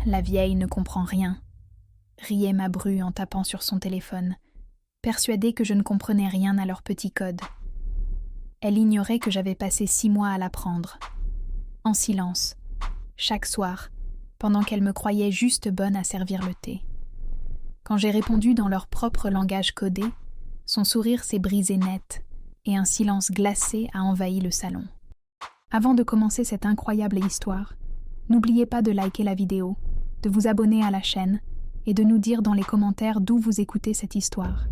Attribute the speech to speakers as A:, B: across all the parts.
A: La vieille ne comprend rien, riait ma bru en tapant sur son téléphone, persuadée que je ne comprenais rien à leur petit code. Elle ignorait que j'avais passé 6 mois à l'apprendre, en silence, chaque soir, pendant qu'elle me croyait juste bonne à servir le thé. Quand j'ai répondu dans leur propre langage codé, son sourire s'est brisé net et un silence glacé a envahi le salon. Avant de commencer cette incroyable histoire, n'oubliez pas de liker la vidéo, de vous abonner à la chaîne et de nous dire dans les commentaires d'où vous écoutez cette histoire.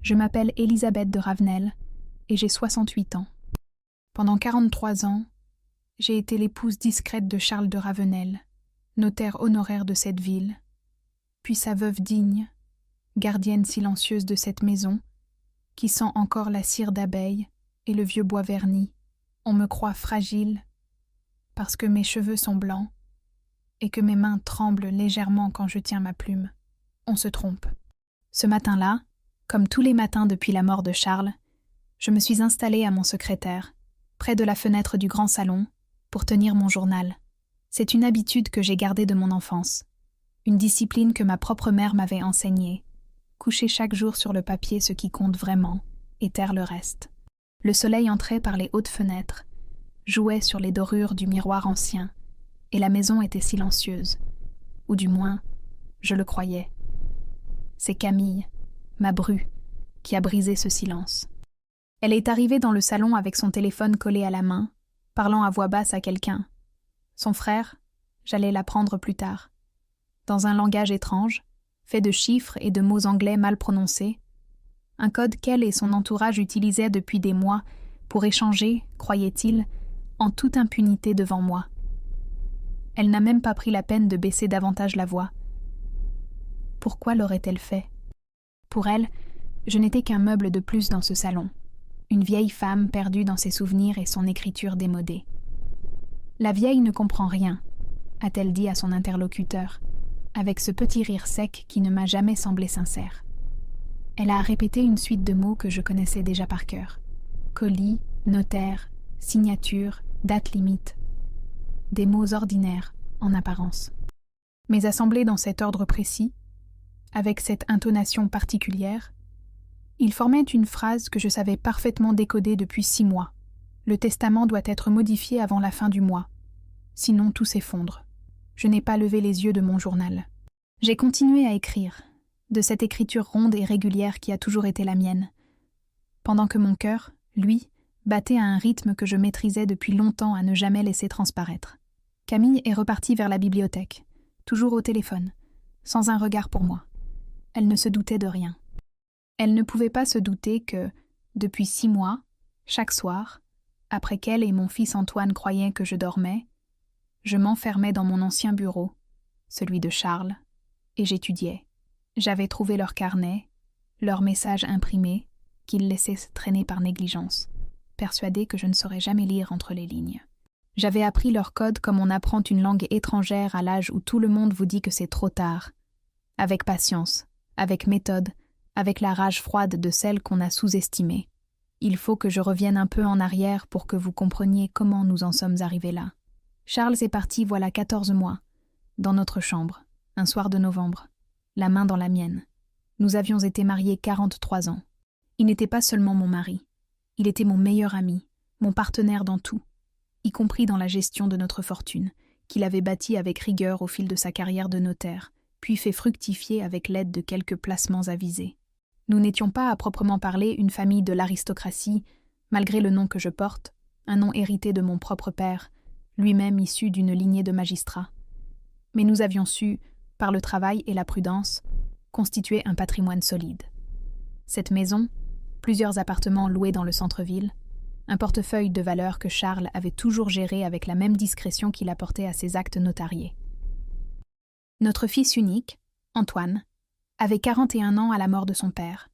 A: Je m'appelle Elisabeth de Ravenel et j'ai 68 ans. Pendant 43 ans, j'ai été l'épouse discrète de Charles de Ravenel, notaire honoraire de cette ville, puis sa veuve digne, gardienne silencieuse de cette maison, qui sent encore la cire d'abeille et le vieux bois verni. On me croit fragile, parce que mes cheveux sont blancs et que mes mains tremblent légèrement quand je tiens ma plume. On se trompe. Ce matin-là, comme tous les matins depuis la mort de Charles, je me suis installée à mon secrétaire, près de la fenêtre du grand salon, pour tenir mon journal. C'est une habitude que j'ai gardée de mon enfance, une discipline que ma propre mère m'avait enseignée, coucher chaque jour sur le papier ce qui compte vraiment, et taire le reste. Le soleil entrait par les hautes fenêtres, jouait sur les dorures du miroir ancien, et la maison était silencieuse, ou du moins, je le croyais. C'est Camille, ma bru, qui a brisé ce silence. Elle est arrivée dans le salon avec son téléphone collé à la main, parlant à voix basse à quelqu'un. Son frère, j'allais l'apprendre plus tard. Dans un langage étrange, fait de chiffres et de mots anglais mal prononcés, un code qu'elle et son entourage utilisaient depuis des mois pour échanger, croyait-il, en toute impunité devant moi. Elle n'a même pas pris la peine de baisser davantage la voix. Pourquoi l'aurait-elle fait? Pour elle, je n'étais qu'un meuble de plus dans ce salon, une vieille femme perdue dans ses souvenirs et son écriture démodée. La vieille ne comprend rien, a-t-elle dit à son interlocuteur, avec ce petit rire sec qui ne m'a jamais semblé sincère. Elle a répété une suite de mots que je connaissais déjà par cœur. Colis, notaire, signature, date limite. Des mots ordinaires, en apparence. Mais assemblés dans cet ordre précis, avec cette intonation particulière, ils formaient une phrase que je savais parfaitement décoder depuis 6 mois. Le testament doit être modifié avant la fin du mois. Sinon tout s'effondre. Je n'ai pas levé les yeux de mon journal. J'ai continué à écrire, de cette écriture ronde et régulière qui a toujours été la mienne, pendant que mon cœur, lui, battait à un rythme que je maîtrisais depuis longtemps à ne jamais laisser transparaître. Camille est repartie vers la bibliothèque, toujours au téléphone, sans un regard pour moi. Elle ne se doutait de rien. Elle ne pouvait pas se douter que, depuis 6 mois, chaque soir, après qu'elle et mon fils Antoine croyaient que je dormais, je m'enfermais dans mon ancien bureau, celui de Charles, et j'étudiais. J'avais trouvé leurs carnets, leurs messages imprimés, qu'ils laissaient traîner par négligence, persuadés que je ne saurais jamais lire entre les lignes. J'avais appris leur code comme on apprend une langue étrangère à l'âge où tout le monde vous dit que c'est trop tard. Avec patience, avec méthode, avec la rage froide de celle qu'on a sous-estimée. Il faut que je revienne un peu en arrière pour que vous compreniez comment nous en sommes arrivés là. Charles est parti voilà 14 mois, dans notre chambre, un soir de novembre, la main dans la mienne. Nous avions été mariés 43 ans. Il n'était pas seulement mon mari, il était mon meilleur ami, mon partenaire dans tout, y compris dans la gestion de notre fortune, qu'il avait bâtie avec rigueur au fil de sa carrière de notaire, puis fait fructifier avec l'aide de quelques placements avisés. Nous n'étions pas à proprement parler une famille de l'aristocratie, malgré le nom que je porte, un nom hérité de mon propre père, lui-même issu d'une lignée de magistrats. Mais nous avions su, par le travail et la prudence, constituer un patrimoine solide. Cette maison, plusieurs appartements loués dans le centre-ville, un portefeuille de valeurs que Charles avait toujours géré avec la même discrétion qu'il apportait à ses actes notariés. Notre fils unique, Antoine, avait 41 ans à la mort de son père,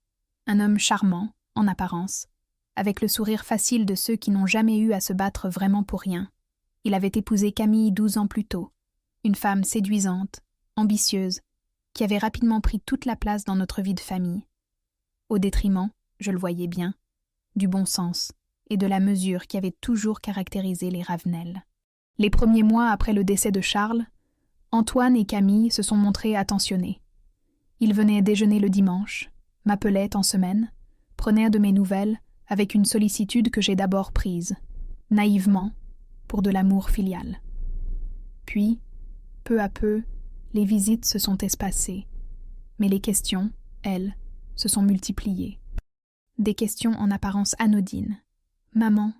A: un homme charmant, en apparence, avec le sourire facile de ceux qui n'ont jamais eu à se battre vraiment pour rien. Il avait épousé Camille 12 ans plus tôt, une femme séduisante, ambitieuse, qui avait rapidement pris toute la place dans notre vie de famille, au détriment, je le voyais bien, du bon sens et de la mesure qui avait toujours caractérisé les Ravenel. Les premiers mois après le décès de Charles, Antoine et Camille se sont montrés attentionnés. Ils venaient déjeuner le dimanche, m'appelaient en semaine, prenaient de mes nouvelles avec une sollicitude que j'ai d'abord prise, naïvement, pour de l'amour filial. Puis, peu à peu, les visites se sont espacées, mais les questions, elles, se sont multipliées. Des questions en apparence anodines. « Maman,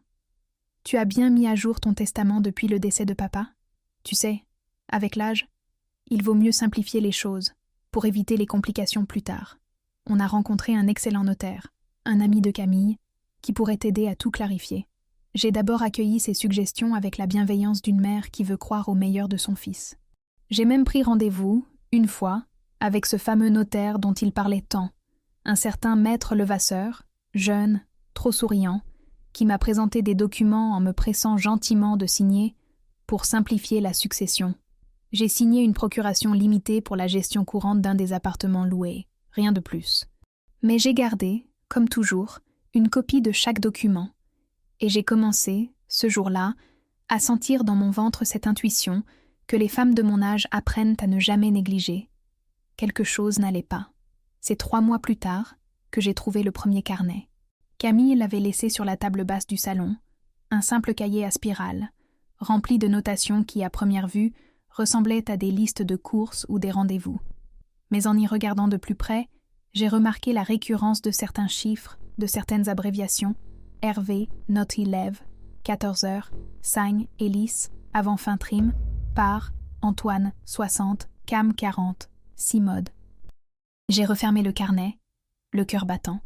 A: tu as bien mis à jour ton testament depuis le décès de papa ? Tu sais, avec l'âge, il vaut mieux simplifier les choses pour éviter les complications plus tard. On a rencontré un excellent notaire, un ami de Camille, qui pourrait t'aider à tout clarifier. » J'ai d'abord accueilli ces suggestions avec la bienveillance d'une mère qui veut croire au meilleur de son fils. J'ai même pris rendez-vous, une fois, avec ce fameux notaire dont il parlait tant, un certain maître Levasseur, jeune, trop souriant, qui m'a présenté des documents en me pressant gentiment de signer pour simplifier la succession. J'ai signé une procuration limitée pour la gestion courante d'un des appartements loués, rien de plus. Mais j'ai gardé, comme toujours, une copie de chaque document, et j'ai commencé, ce jour-là, à sentir dans mon ventre cette intuition que les femmes de mon âge apprennent à ne jamais négliger. Quelque chose n'allait pas. C'est 3 mois plus tard que j'ai trouvé le premier carnet. Camille l'avait laissé sur la table basse du salon, un simple cahier à spirale, rempli de notations qui, à première vue, ressemblaient à des listes de courses ou des rendez-vous. Mais en y regardant de plus près, j'ai remarqué la récurrence de certains chiffres, de certaines abréviations, Hervé, Naughty Lev, 14h, Sagne, Hélice, avant fin trim, Par, Antoine, 60, Cam, 40, Simode. J'ai refermé le carnet, le cœur battant,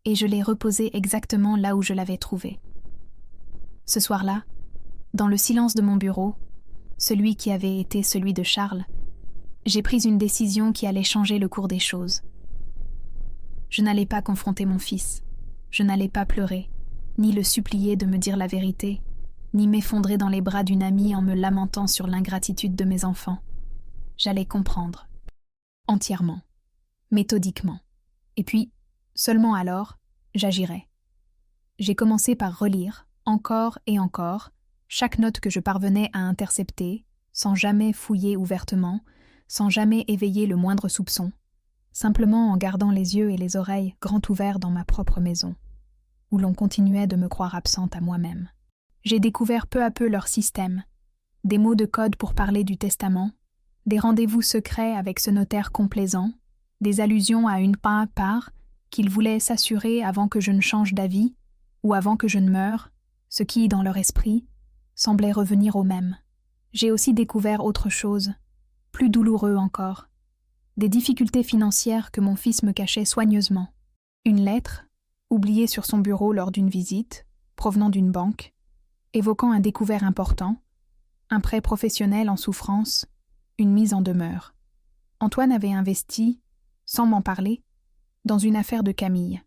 A: et je l'ai reposé exactement là où je l'avais trouvé. Ce soir-là, dans le silence de mon bureau, celui qui avait été celui de Charles, j'ai pris une décision qui allait changer le cours des choses. Je n'allais pas confronter mon fils, je n'allais pas pleurer, ni le supplier de me dire la vérité, ni m'effondrer dans les bras d'une amie en me lamentant sur l'ingratitude de mes enfants. J'allais comprendre, entièrement, méthodiquement. Et puis, seulement alors, j'agirais. J'ai commencé par relire, encore et encore, chaque note que je parvenais à intercepter, sans jamais fouiller ouvertement, sans jamais éveiller le moindre soupçon, simplement en gardant les yeux et les oreilles grands ouverts dans ma propre maison, où l'on continuait de me croire absente à moi-même. J'ai découvert peu à peu leur système, des mots de code pour parler du testament, des rendez-vous secrets avec ce notaire complaisant, des allusions à une part qu'ils voulaient s'assurer avant que je ne change d'avis ou avant que je ne meure, ce qui, dans leur esprit, semblait revenir au même. J'ai aussi découvert autre chose, plus douloureux encore, des difficultés financières que mon fils me cachait soigneusement. Une lettre, oubliée sur son bureau lors d'une visite, provenant d'une banque, évoquant un découvert important, un prêt professionnel en souffrance, une mise en demeure. Antoine avait investi, sans m'en parler, dans une affaire de Camille,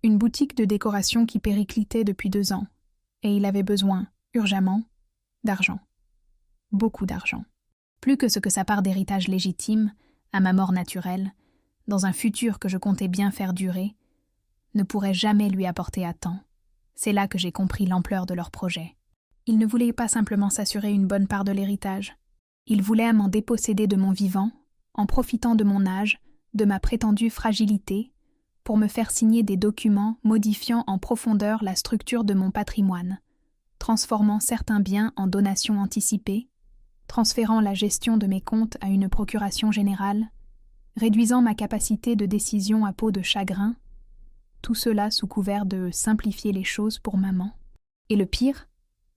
A: une boutique de décoration qui périclitait depuis 2 ans, et il avait besoin, urgemment, d'argent. Beaucoup d'argent. Plus que ce que sa part d'héritage légitime, à ma mort naturelle, dans un futur que je comptais bien faire durer, ne pourrait jamais lui apporter à temps. C'est là que j'ai compris l'ampleur de leur projet. Ils ne voulaient pas simplement s'assurer une bonne part de l'héritage. Ils voulaient m'en déposséder de mon vivant, en profitant de mon âge, de ma prétendue fragilité, pour me faire signer des documents modifiant en profondeur la structure de mon patrimoine, transformant certains biens en donations anticipées, transférant la gestion de mes comptes à une procuration générale, réduisant ma capacité de décision à peau de chagrin, tout cela sous couvert de simplifier les choses pour maman. Et le pire,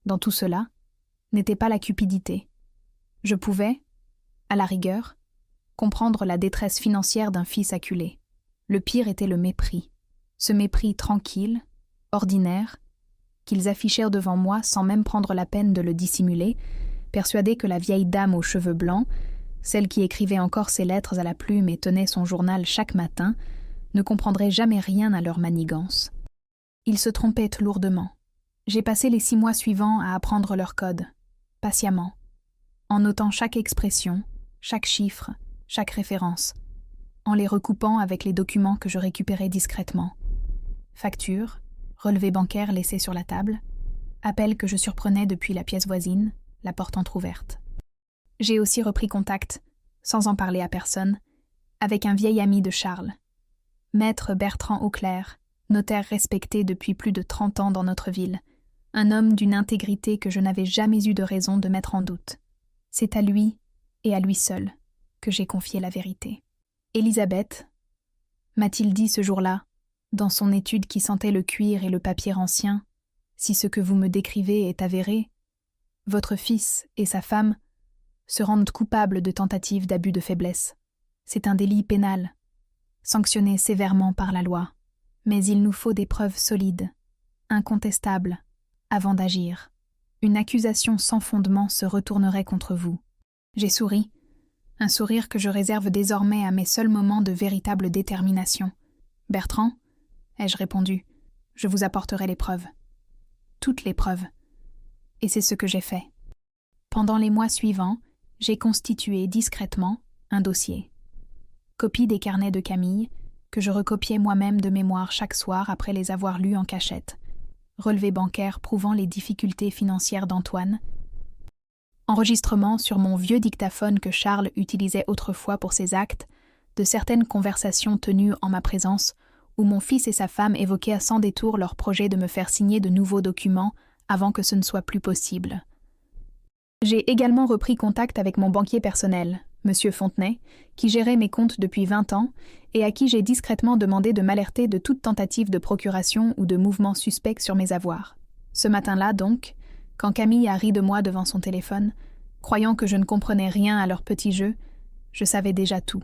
A: dans tout cela, n'était pas la cupidité. Je pouvais, à la rigueur, comprendre la détresse financière d'un fils acculé. Le pire était le mépris. Ce mépris tranquille, ordinaire, qu'ils affichèrent devant moi sans même prendre la peine de le dissimuler, persuadés que la vieille dame aux cheveux blancs, celle qui écrivait encore ses lettres à la plume et tenait son journal chaque matin, ne comprendrait jamais rien à leur manigance. Ils se trompaient lourdement. J'ai passé les 6 mois suivants à apprendre leur code, patiemment, en notant chaque expression, chaque chiffre, chaque référence, en les recoupant avec les documents que je récupérais discrètement. Factures, relevés bancaires laissés sur la table, appels que je surprenais depuis la pièce voisine, la porte entr'ouverte. J'ai aussi repris contact, sans en parler à personne, avec un vieil ami de Charles, Maître Bertrand Auclair, notaire respecté depuis plus de 30 ans dans notre ville, un homme d'une intégrité que je n'avais jamais eu de raison de mettre en doute. C'est à lui, et à lui seul, que j'ai confié la vérité. Élisabeth, m'a-t-il dit ce jour-là, dans son étude qui sentait le cuir et le papier ancien, si ce que vous me décrivez est avéré, votre fils et sa femme se rendent coupables de tentative d'abus de faiblesse. C'est un délit pénal, sanctionné sévèrement par la loi. Mais il nous faut des preuves solides, incontestables, avant d'agir. Une accusation sans fondement se retournerait contre vous. J'ai souri, un sourire que je réserve désormais à mes seuls moments de véritable détermination. Bertrand, ai-je répondu, je vous apporterai les preuves. Toutes les preuves. Et c'est ce que j'ai fait. Pendant les mois suivants, j'ai constitué discrètement un dossier. Copie des carnets de Camille, que je recopiais moi-même de mémoire chaque soir après les avoir lus en cachette. Relevé bancaire prouvant les difficultés financières d'Antoine. Enregistrement sur mon vieux dictaphone que Charles utilisait autrefois pour ses actes, de certaines conversations tenues en ma présence, où mon fils et sa femme évoquaient sans détour leur projet de me faire signer de nouveaux documents avant que ce ne soit plus possible. J'ai également repris contact avec mon banquier personnel, M. Fontenay, qui gérait mes comptes depuis 20 ans et à qui j'ai discrètement demandé de m'alerter de toute tentative de procuration ou de mouvement suspect sur mes avoirs. Ce matin-là, donc, quand Camille a ri de moi devant son téléphone, croyant que je ne comprenais rien à leur petit jeu, je savais déjà tout.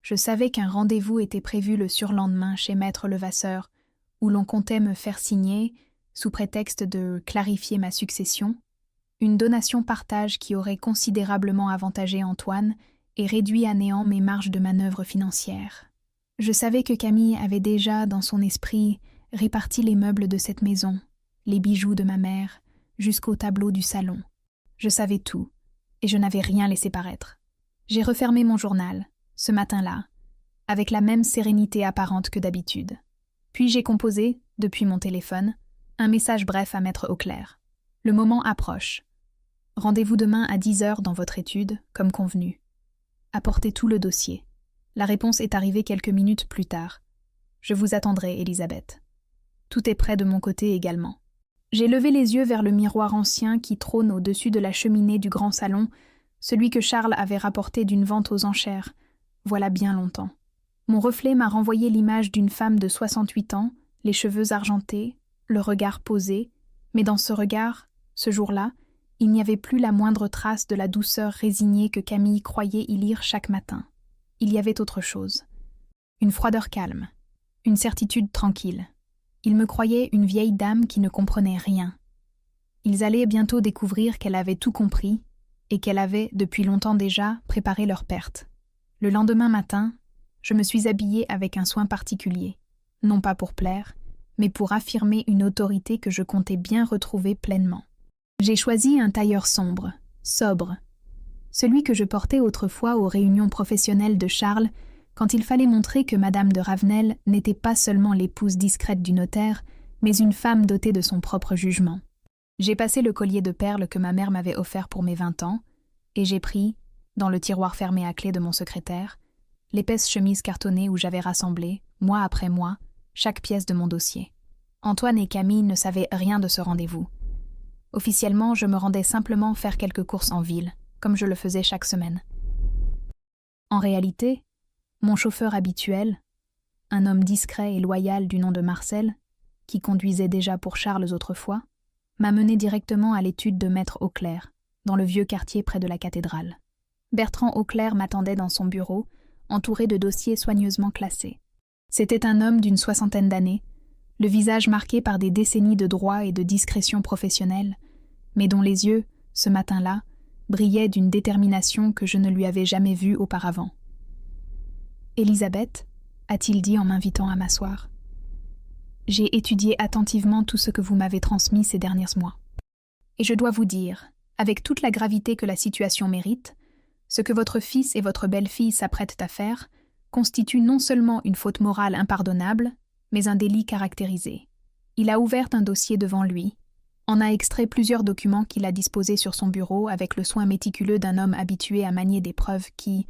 A: Je savais qu'un rendez-vous était prévu le surlendemain chez Maître Levasseur, où l'on comptait me faire signer, sous prétexte de clarifier ma succession, une donation-partage qui aurait considérablement avantagé Antoine et réduit à néant mes marges de manœuvre financières. Je savais que Camille avait déjà, dans son esprit, réparti les meubles de cette maison, les bijoux de ma mère, jusqu'au tableau du salon. Je savais tout, et je n'avais rien laissé paraître. J'ai refermé mon journal, ce matin-là, avec la même sérénité apparente que d'habitude. Puis j'ai composé, depuis mon téléphone, un message bref à Maître Auclair. Le moment approche. Rendez-vous demain à 10h dans votre étude, comme convenu. Apportez tout le dossier. La réponse est arrivée quelques minutes plus tard. Je vous attendrai, Élisabeth. Tout est prêt de mon côté également. J'ai levé les yeux vers le miroir ancien qui trône au-dessus de la cheminée du grand salon, celui que Charles avait rapporté d'une vente aux enchères, voilà bien longtemps. Mon reflet m'a renvoyé l'image d'une femme de 68 ans, les cheveux argentés, le regard posé, mais dans ce regard, ce jour-là, il n'y avait plus la moindre trace de la douceur résignée que Camille croyait y lire chaque matin. Il y avait autre chose. Une froideur calme, une certitude tranquille. Ils me croyaient une vieille dame qui ne comprenait rien. Ils allaient bientôt découvrir qu'elle avait tout compris et qu'elle avait, depuis longtemps déjà, préparé leur perte. Le lendemain matin, je me suis habillée avec un soin particulier, non pas pour plaire, mais pour affirmer une autorité que je comptais bien retrouver pleinement. J'ai choisi un tailleur sombre, sobre, celui que je portais autrefois aux réunions professionnelles de Charles, quand il fallait montrer que Madame de Ravenel n'était pas seulement l'épouse discrète du notaire, mais une femme dotée de son propre jugement. J'ai passé le collier de perles que ma mère m'avait offert pour mes 20 ans, et j'ai pris, dans le tiroir fermé à clé de mon secrétaire, l'épaisse chemise cartonnée où j'avais rassemblé, mois après mois, chaque pièce de mon dossier. Antoine et Camille ne savaient rien de ce rendez-vous. Officiellement, je me rendais simplement faire quelques courses en ville, comme je le faisais chaque semaine. En réalité, mon chauffeur habituel, un homme discret et loyal du nom de Marcel, qui conduisait déjà pour Charles autrefois, m'a mené directement à l'étude de Maître Auclair, dans le vieux quartier près de la cathédrale. Bertrand Auclair m'attendait dans son bureau, entouré de dossiers soigneusement classés. C'était un homme d'une 60aine d'années, le visage marqué par des décennies de droit et de discrétion professionnelle, mais dont les yeux, ce matin-là, brillaient d'une détermination que je ne lui avais jamais vue auparavant. « Élisabeth » a-t-il dit en m'invitant à m'asseoir. « J'ai étudié attentivement tout ce que vous m'avez transmis ces derniers mois. Et je dois vous dire, avec toute la gravité que la situation mérite, ce que votre fils et votre belle-fille s'apprêtent à faire constitue non seulement une faute morale impardonnable, mais un délit caractérisé. Il a ouvert un dossier devant lui, en a extrait plusieurs documents qu'il a disposés sur son bureau avec le soin méticuleux d'un homme habitué à manier des preuves qui,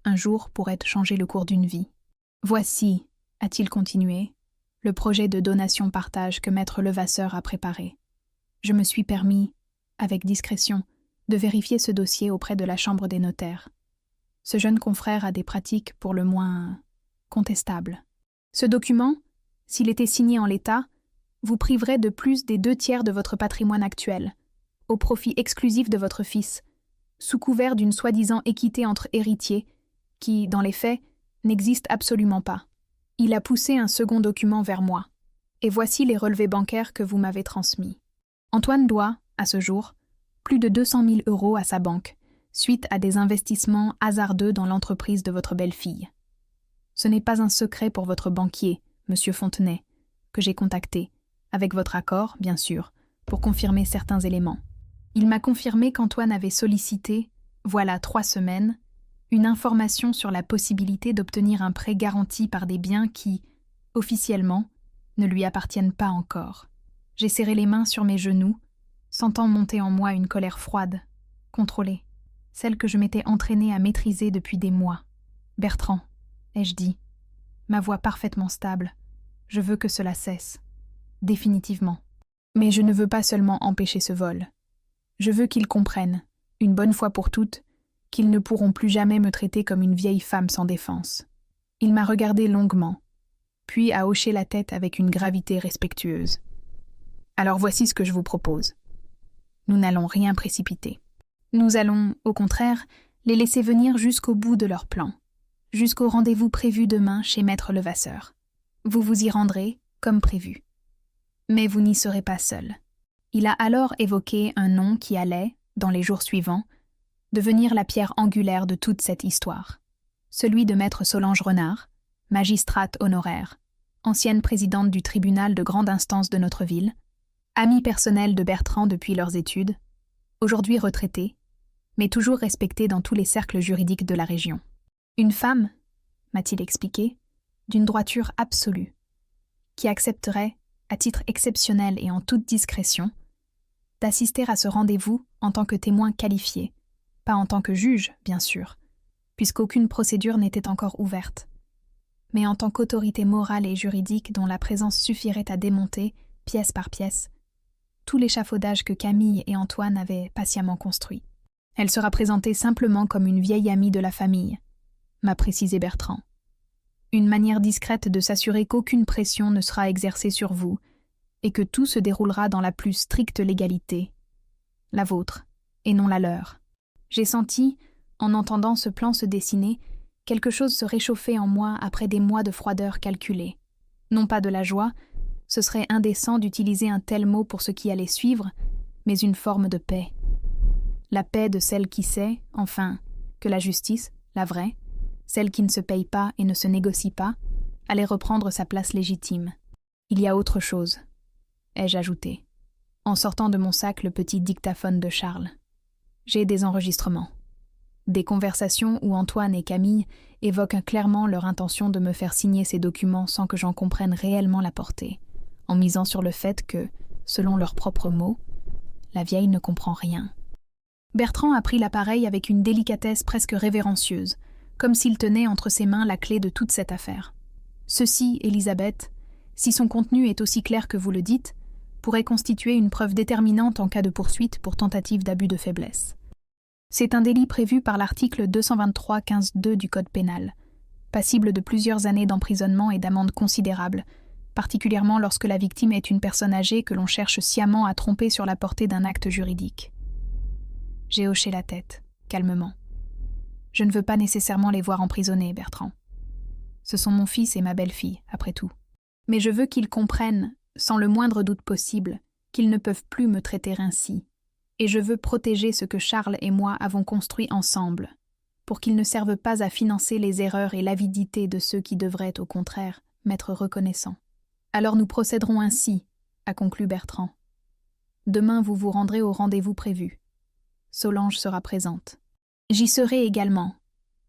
A: un jour, pourraient changer le cours d'une vie. « Voici, a-t-il continué, le projet de donation-partage que maître Levasseur a préparé. Je me suis permis, avec discrétion, de vérifier ce dossier auprès de la Chambre des notaires. Ce jeune confrère a des pratiques pour le moins contestables. Ce document, s'il était signé en l'état, vous priverait de plus des 2/3 de votre patrimoine actuel, au profit exclusif de votre fils, sous couvert d'une soi-disant équité entre héritiers, qui, dans les faits, n'existe absolument pas. Il a poussé un second document vers moi, et voici les relevés bancaires que vous m'avez transmis. Antoine doit, à ce jour, plus de 200 000 € à sa banque, suite à des investissements hasardeux dans l'entreprise de votre belle-fille. Ce n'est pas un secret pour votre banquier, M. Fontenay, que j'ai contacté, avec votre accord, bien sûr, pour confirmer certains éléments. Il m'a confirmé qu'Antoine avait sollicité, voilà 3 semaines, une information sur la possibilité d'obtenir un prêt garanti par des biens qui, officiellement, ne lui appartiennent pas encore. J'ai serré les mains sur mes genoux, sentant monter en moi une colère froide, contrôlée, celle que je m'étais entraînée à maîtriser depuis des mois. « Bertrand », ai-je dit, ma voix parfaitement stable, je veux que cela cesse. Définitivement. Mais je ne veux pas seulement empêcher ce vol. Je veux qu'ils comprennent, une bonne fois pour toutes, qu'ils ne pourront plus jamais me traiter comme une vieille femme sans défense. Il m'a regardé longuement, puis a hoché la tête avec une gravité respectueuse. Alors voici ce que je vous propose. Nous n'allons rien précipiter. Nous allons, au contraire, les laisser venir jusqu'au bout de leur plan, jusqu'au rendez-vous prévu demain chez maître Levasseur. Vous vous y rendrez, comme prévu. Mais vous n'y serez pas seul. Il a alors évoqué un nom qui allait, dans les jours suivants, devenir la pierre angulaire de toute cette histoire. Celui de maître Solange Renard, magistrate honoraire, ancienne présidente du tribunal de grande instance de notre ville, amie personnelle de Bertrand depuis leurs études, aujourd'hui retraitée, mais toujours respectée dans tous les cercles juridiques de la région. Une femme, m'a-t-il expliqué, d'une droiture absolue, qui accepterait, à titre exceptionnel et en toute discrétion, d'assister à ce rendez-vous en tant que témoin qualifié, pas en tant que juge, bien sûr, puisqu'aucune procédure n'était encore ouverte, mais en tant qu'autorité morale et juridique dont la présence suffirait à démonter, pièce par pièce, tout l'échafaudage que Camille et Antoine avaient patiemment construit. Elle sera présentée simplement comme une vieille amie de la famille, m'a précisé Bertrand. Une manière discrète de s'assurer qu'aucune pression ne sera exercée sur vous et que tout se déroulera dans la plus stricte légalité, la vôtre, et non la leur. J'ai senti, en entendant ce plan se dessiner, quelque chose se réchauffer en moi après des mois de froideur calculée. Non pas de la joie, ce serait indécent d'utiliser un tel mot pour ce qui allait suivre, mais une forme de paix. La paix de celle qui sait, enfin, que la justice, la vraie, celle qui ne se paye pas et ne se négocie pas, allait reprendre sa place légitime. Il y a autre chose, ai-je ajouté, en sortant de mon sac le petit dictaphone de Charles. J'ai des enregistrements. Des conversations où Antoine et Camille évoquent clairement leur intention de me faire signer ces documents sans que j'en comprenne réellement la portée, en misant sur le fait que, selon leurs propres mots, la vieille ne comprend rien. Bertrand a pris l'appareil avec une délicatesse presque révérencieuse, comme s'il tenait entre ses mains la clé de toute cette affaire. Ceci, Elisabeth, si son contenu est aussi clair que vous le dites, pourrait constituer une preuve déterminante en cas de poursuite pour tentative d'abus de faiblesse. C'est un délit prévu par l'article 223-15-2 du Code pénal, passible de plusieurs années d'emprisonnement et d'amende considérable, particulièrement lorsque la victime est une personne âgée que l'on cherche sciemment à tromper sur la portée d'un acte juridique. J'ai hoché la tête, calmement. Je ne veux pas nécessairement les voir emprisonnés, Bertrand. Ce sont mon fils et ma belle-fille, après tout. Mais je veux qu'ils comprennent, sans le moindre doute possible, qu'ils ne peuvent plus me traiter ainsi. Et je veux protéger ce que Charles et moi avons construit ensemble, pour qu'ils ne servent pas à financer les erreurs et l'avidité de ceux qui devraient, au contraire, m'être reconnaissants. Alors nous procéderons ainsi, a conclu Bertrand. Demain vous vous rendrez au rendez-vous prévu. Solange sera présente. J'y serai également,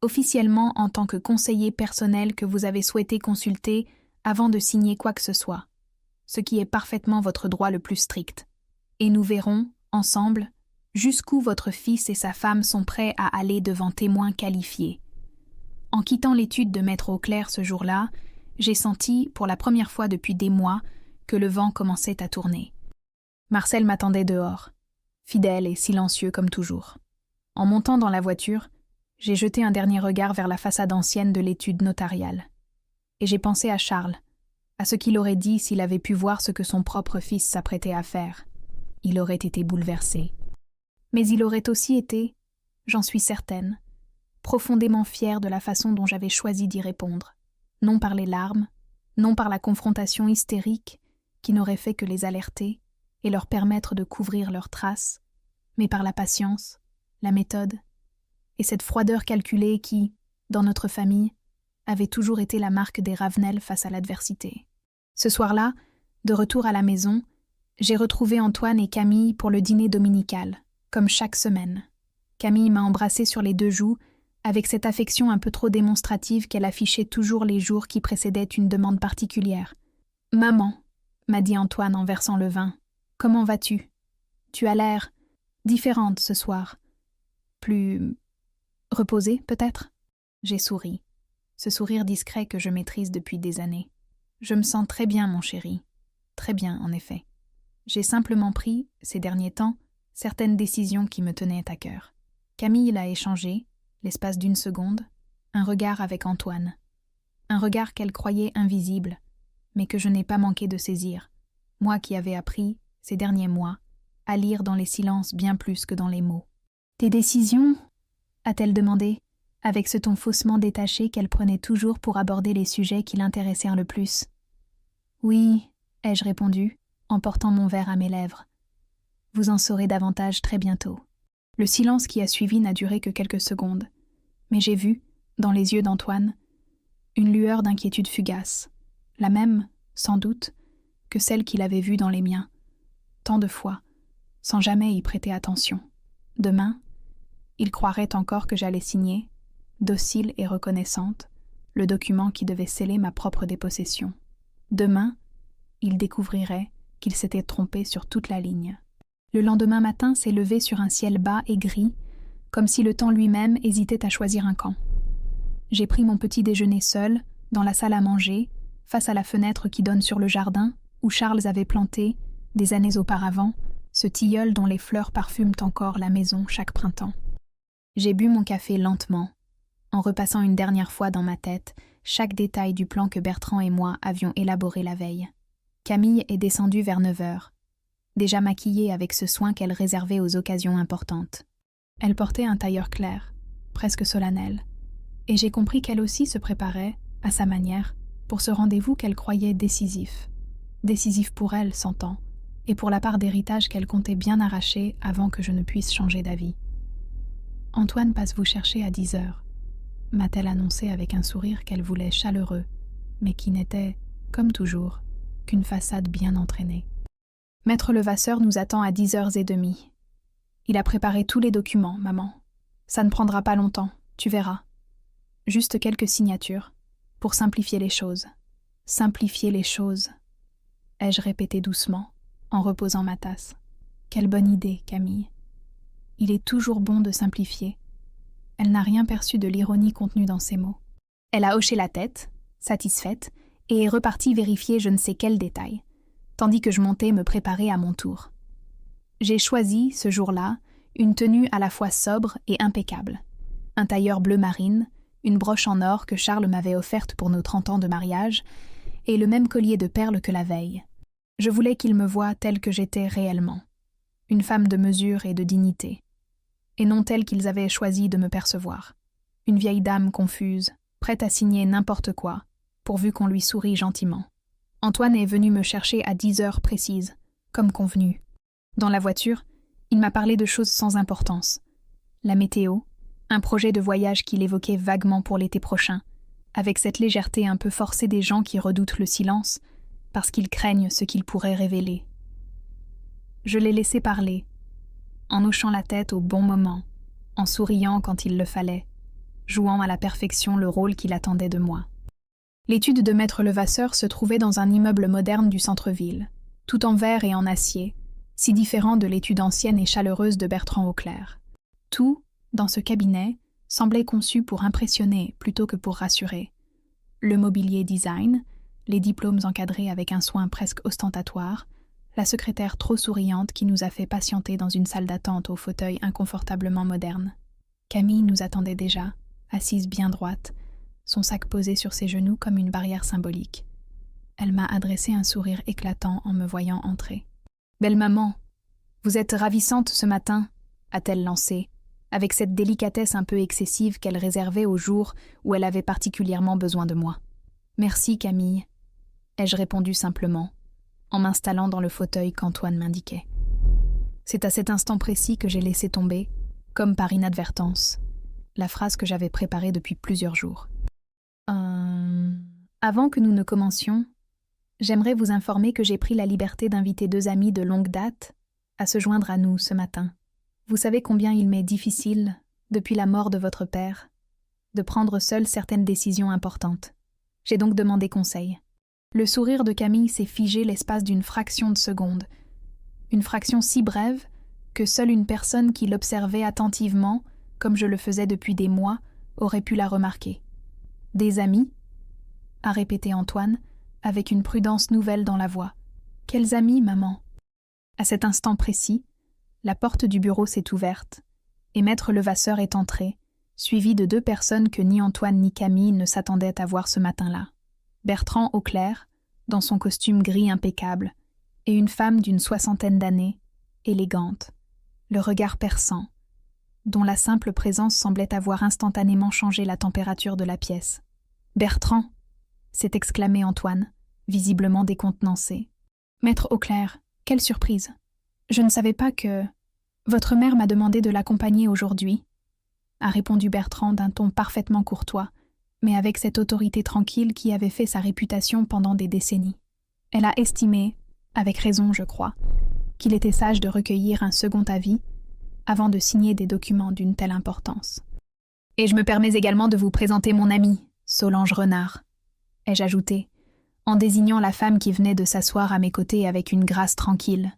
A: officiellement en tant que conseiller personnel que vous avez souhaité consulter avant de signer quoi que ce soit, ce qui est parfaitement votre droit le plus strict. et nous verrons, ensemble, jusqu'où votre fils et sa femme sont prêts à aller devant témoins qualifiés. En quittant l'étude de Maître Auclair ce jour-là, j'ai senti, pour la première fois depuis des mois, que le vent commençait à tourner. Marcel m'attendait dehors, fidèle et silencieux comme toujours. En montant dans la voiture, j'ai jeté un dernier regard vers la façade ancienne de l'étude notariale. Et j'ai pensé à Charles, à ce qu'il aurait dit s'il avait pu voir ce que son propre fils s'apprêtait à faire. Il aurait été bouleversé. Mais il aurait aussi été, j'en suis certaine, profondément fier de la façon dont j'avais choisi d'y répondre, non par les larmes, non par la confrontation hystérique qui n'aurait fait que les alerter et leur permettre de couvrir leurs traces, mais par la patience, la méthode et cette froideur calculée qui, dans notre famille, avait toujours été la marque des Ravenel face à l'adversité. Ce soir-là, de retour à la maison, j'ai retrouvé Antoine et Camille pour le dîner dominical, comme chaque semaine. Camille m'a embrassée sur les 2 joues, avec cette affection un peu trop démonstrative qu'elle affichait toujours les jours qui précédaient une demande particulière. « Maman », m'a dit Antoine en versant le vin, « comment vas-tu? Tu as l'air différente ce soir. Plus reposée, peut-être ?» J'ai souri, ce sourire discret que je maîtrise depuis des années. Je me sens très bien, mon chéri. Très bien, en effet. J'ai simplement pris, ces derniers temps, certaines décisions qui me tenaient à cœur. Camille l'a échangé, l'espace d'1 seconde, un regard avec Antoine. Un regard qu'elle croyait invisible, mais que je n'ai pas manqué de saisir, moi qui avais appris, ces derniers mois, à lire dans les silences bien plus que dans les mots. « Tes décisions ?» a-t-elle demandé, avec ce ton faussement détaché qu'elle prenait toujours pour aborder les sujets qui l'intéressèrent le plus. « Oui, » ai-je répondu, en portant mon verre à mes lèvres. « Vous en saurez davantage très bientôt. » Le silence qui a suivi n'a duré que quelques secondes, mais j'ai vu, dans les yeux d'Antoine, une lueur d'inquiétude fugace, la même, sans doute, que celle qu'il avait vue dans les miens, tant de fois, sans jamais y prêter attention. Demain, il croirait encore que j'allais signer, docile et reconnaissante, le document qui devait sceller ma propre dépossession. Demain, il découvrirait qu'il s'était trompé sur toute la ligne. Le lendemain matin s'est levé sur un ciel bas et gris, comme si le temps lui-même hésitait à choisir un camp. J'ai pris mon petit déjeuner seul, dans la salle à manger, face à la fenêtre qui donne sur le jardin, où Charles avait planté, des années auparavant, ce tilleul dont les fleurs parfument encore la maison chaque printemps. J'ai bu mon café lentement, en repassant une dernière fois dans ma tête chaque détail du plan que Bertrand et moi avions élaboré la veille. Camille est descendue vers 9h, déjà maquillée avec ce soin qu'elle réservait aux occasions importantes. Elle portait un tailleur clair, presque solennel, et j'ai compris qu'elle aussi se préparait, à sa manière, pour ce rendez-vous qu'elle croyait décisif. Décisif pour elle, s'entend, et pour la part d'héritage qu'elle comptait bien arracher avant que je ne puisse changer d'avis. « Antoine passe vous chercher à 10h, m'a-t-elle annoncé avec un sourire qu'elle voulait chaleureux, mais qui n'était, comme toujours, qu'une façade bien entraînée. Maître Levasseur nous attend à 10h30. Il a préparé tous les documents, maman. Ça ne prendra pas longtemps, tu verras. Juste quelques signatures, pour simplifier les choses. Simplifier les choses, ai-je répété doucement, en reposant ma tasse. Quelle bonne idée, Camille. Il est toujours bon de simplifier. Elle n'a rien perçu de l'ironie contenue dans ces mots. Elle a hoché la tête, satisfaite, et est repartie vérifier je ne sais quel détail, tandis que je montais me préparer à mon tour. J'ai choisi, ce jour-là, une tenue à la fois sobre et impeccable. Un tailleur bleu marine, une broche en or que Charles m'avait offerte pour nos 30 ans de mariage, et le même collier de perles que la veille. Je voulais qu'il me voie telle que j'étais réellement, une femme de mesure et de dignité, et non telle qu'ils avaient choisi de me percevoir. Une vieille dame confuse, prête à signer n'importe quoi, pourvu qu'on lui sourie gentiment. Antoine est venu me chercher à 10h précises, comme convenu. Dans la voiture, il m'a parlé de choses sans importance. La météo, un projet de voyage qu'il évoquait vaguement pour l'été prochain, avec cette légèreté un peu forcée des gens qui redoutent le silence, parce qu'ils craignent ce qu'il pourrait révéler. Je l'ai laissé parler, en hochant la tête au bon moment, en souriant quand il le fallait, jouant à la perfection le rôle qu'il attendait de moi. L'étude de Maître Levasseur se trouvait dans un immeuble moderne du centre-ville, tout en verre et en acier, si différent de l'étude ancienne et chaleureuse de Bertrand Auclair. Tout, dans ce cabinet, semblait conçu pour impressionner plutôt que pour rassurer. Le mobilier design, les diplômes encadrés avec un soin presque ostentatoire, la secrétaire trop souriante qui nous a fait patienter dans une salle d'attente au fauteuil inconfortablement moderne. Camille nous attendait déjà, assise bien droite, son sac posé sur ses genoux comme une barrière symbolique. Elle m'a adressé un sourire éclatant en me voyant entrer. « Belle maman, vous êtes ravissante ce matin », a-t-elle lancé, avec cette délicatesse un peu excessive qu'elle réservait aux jours où elle avait particulièrement besoin de moi. « Merci, Camille », ai-je répondu simplement, en m'installant dans le fauteuil qu'Antoine m'indiquait. C'est à cet instant précis que j'ai laissé tomber, comme par inadvertance, la phrase que j'avais préparée depuis plusieurs jours. Avant que nous ne commencions, j'aimerais vous informer que j'ai pris la liberté d'inviter 2 amis de longue date à se joindre à nous ce matin. Vous savez combien il m'est difficile, depuis la mort de votre père, de prendre seule certaines décisions importantes. J'ai donc demandé conseil. Le sourire de Camille s'est figé l'espace d'une fraction de seconde. Une fraction si brève que seule une personne qui l'observait attentivement, comme je le faisais depuis des mois, aurait pu la remarquer. « Des amis ?» a répété Antoine, avec une prudence nouvelle dans la voix. « Quels amis, maman ?» À cet instant précis, la porte du bureau s'est ouverte, et maître Levasseur est entré, suivi de 2 personnes que ni Antoine ni Camille ne s'attendaient à voir ce matin-là. Bertrand Auclair, dans son costume gris impeccable, et une femme d'une 60aine d'années, élégante, le regard perçant, dont la simple présence semblait avoir instantanément changé la température de la pièce. « Bertrand !» s'est exclamé Antoine, visiblement décontenancé. « Maître Auclair, quelle surprise! Je ne savais pas que... Votre mère m'a demandé de l'accompagner aujourd'hui, » a répondu Bertrand d'un ton parfaitement courtois, mais avec cette autorité tranquille qui avait fait sa réputation pendant des décennies. Elle a estimé, avec raison je crois, qu'il était sage de recueillir un second avis avant de signer des documents d'une telle importance. « Et je me permets également de vous présenter mon amie, Solange Renard, » ai-je ajouté, en désignant la femme qui venait de s'asseoir à mes côtés avec une grâce tranquille.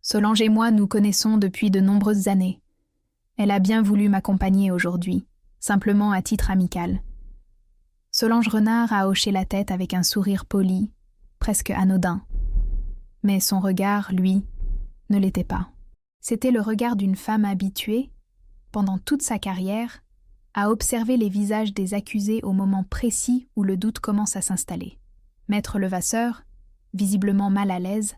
A: Solange et moi nous connaissons depuis de nombreuses années. Elle a bien voulu m'accompagner aujourd'hui, simplement à titre amical. Solange Renard a hoché la tête avec un sourire poli, presque anodin. Mais son regard, lui, ne l'était pas. C'était le regard d'une femme habituée, pendant toute sa carrière, à observer les visages des accusés au moment précis où le doute commence à s'installer. Maître Levasseur, visiblement mal à l'aise,